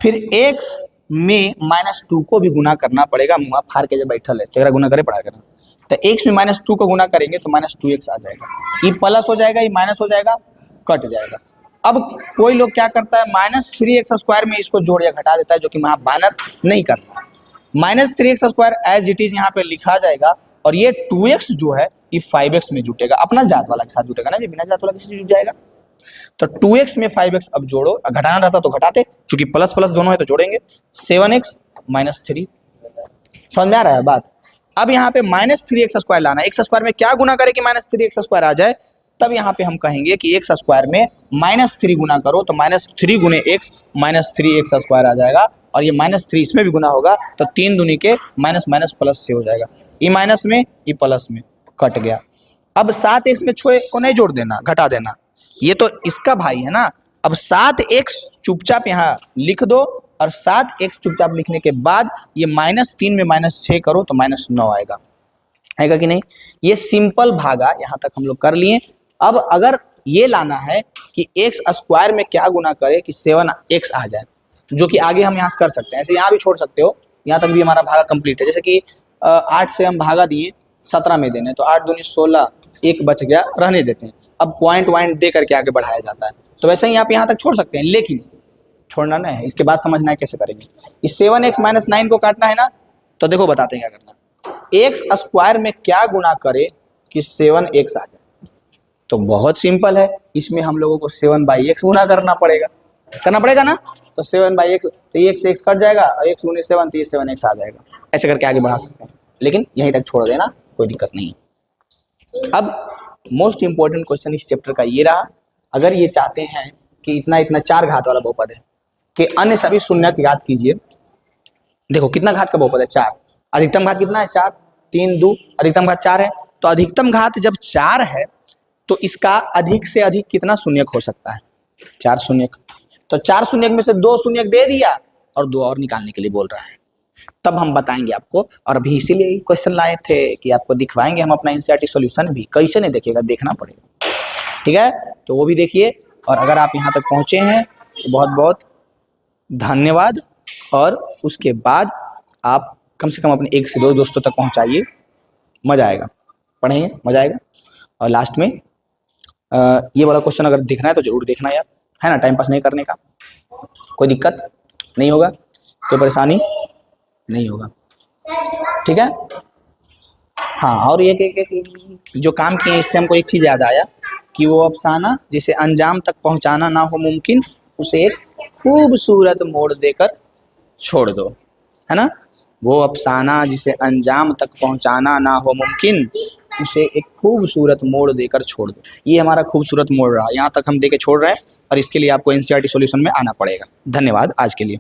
फिर एक्स में माइनस 2 को भी गुना करना पड़ेगा, मुँह फाड़ के जब बैठल है तो गुना करे पड़ा करना। तो एक्स में माइनस 2 को गुना करेंगे तो माइनस 2x आ जाएगा, ये प्लस हो जाएगा, ये माइनस हो जाएगा, कट जाएगा। अब कोई लोग क्या करता है, माइनस 3x स्क्वायर में इसको जोड़ या घटा देता है, जो कि वहाँ बैनर नहीं करना है। Minus 3x square as it is यहाँ पे लिखा जाएगा और ये 2x जो है ये 5x में जुटेगा, अपना जात वाला के साथ जुटेगा ना जी, बिना जात वाला किसी जुट जाएगा। तो 2x में 5x अब जोड़ो, घटाना रहता तो घटाते, क्योंकि प्लस प्लस दोनों है तो जोड़ेंगे, 7x माइनस 3। समझ में आ रहा है बात। अब यहाँ पे माइनस 3x स्क्वायर लाना है, एक्स स्क्वायर में क्या गुना करे कि माइनस 3x स्क्वायर आ जाए, तब यहाँ पे हम कहेंगे कि एक्स स्क्वायर में माइनस 3 गुना करो तो माइनस 3 गुने एक्स माइनस 3x स्क्वायर आ जाएगा, और ये माइनस 3 इसमें भी गुना होगा तो 3 दूनी के माइनस माइनस प्लस से हो जाएगा, ये माइनस में ये प्लस में, कट गया। अब 7x में 6 को नहीं जोड़ देना, घटा देना, ये तो इसका भाई है ना। अब 7x चुपचाप यहाँ लिख दो और 7x चुपचाप लिखने के बाद ये माइनस 3 में माइनस 6 करो तो माइनस 9 आएगा, आएगा कि नहीं। ये सिंपल भागा यहाँ तक हम लोग कर लिए। अब अगर ये लाना है कि एक्स स्क्वायर में क्या गुना करे कि 7x आ जाए, जो कि आगे हम यहाँ से कर सकते हैं, ऐसे यहाँ भी छोड़ सकते हो, यहाँ तक भी हमारा भागा कंप्लीट है। जैसे कि 8 से हम भागा दिए 17 में देने, तो 8 दूनी 16, 1 बच गया, रहने देते हैं। अब पॉइंट दे करके आगे बढ़ाया जाता है, तो वैसे ही आप यहाँ तक छोड़ सकते हैं। लेकिन छोड़ना नहीं है, इसके बाद समझना है कैसे करेंगे। इस 7x माइनस 9 को काटना है ना, तो देखो बताते हैं क्या करना। एक्स स्क्वायर में क्या गुना करे कि 7x आ जाए, तो बहुत सिंपल है, इसमें हम लोगों को 7/x गुना करना पड़ेगा ना। तो 7/x, तो ये x कट जाएगा और x गुने 7, तो ये 7x आ जाएगा। ऐसे करके आगे बढ़ा सकते हैं, लेकिन यहीं तक छोड़ देना, कोई दिक्कत नहीं है। अब मोस्ट इंपॉर्टेंट क्वेश्चन इस चैप्टर का ये रहा, अगर ये चाहते हैं कि इतना इतना 4 घात वाला बहुपद है कि अन्य सभी शून्य की घात कीजिए। देखो कितना घात का बहुपद है, 4। अधिकतम घात कितना है, 4, 3 2, अधिकतम घात 4 है। तो अधिकतम घात जब 4 है तो इसका अधिक से अधिक कितना शून्यक हो सकता है, 4 शून्यक। तो 4 शून्यक में से 2 शून्यक दे दिया और 2 और निकालने के लिए बोल रहा है, तब हम बताएंगे आपको। और अभी इसीलिए क्वेश्चन लाए थे कि आपको दिखवाएंगे हम अपना एनसीईआरटी सॉल्यूशन भी। कैसे नहीं देखिएगा, देखना पड़ेगा, ठीक है। तो वो भी देखिए, और अगर आप यहाँ तक पहुँचे हैं तो बहुत बहुत धन्यवाद। और उसके बाद आप कम से कम अपने 1 से 2 दोस्तों तक पहुँचाइए, मज़ा आएगा, पढ़ेंगे मज़ा आएगा। और लास्ट में ये वाला क्वेश्चन अगर देखना है तो जरूर देखना यार, है ना, टाइम पास नहीं करने का। कोई दिक्कत नहीं होगा, कोई परेशानी नहीं होगा, ठीक है। हाँ, और ये कि जो काम किए इससे हमको एक चीज़ याद आया कि वो अफसाना जिसे अंजाम तक पहुंचाना ना हो मुमकिन, उसे एक खूबसूरत मोड़ देकर छोड़ दो, है ना। वो अफसाना जिसे अंजाम तक पहुंचाना ना हो मुमकिन, उसे एक खूबसूरत मोड़ देकर छोड़ दो। ये हमारा खूबसूरत मोड़ रहा, यहाँ तक हम देके छोड़ रहे हैं, और इसके लिए आपको एनसीईआरटी सॉल्यूशन में आना पड़ेगा। धन्यवाद आज के लिए।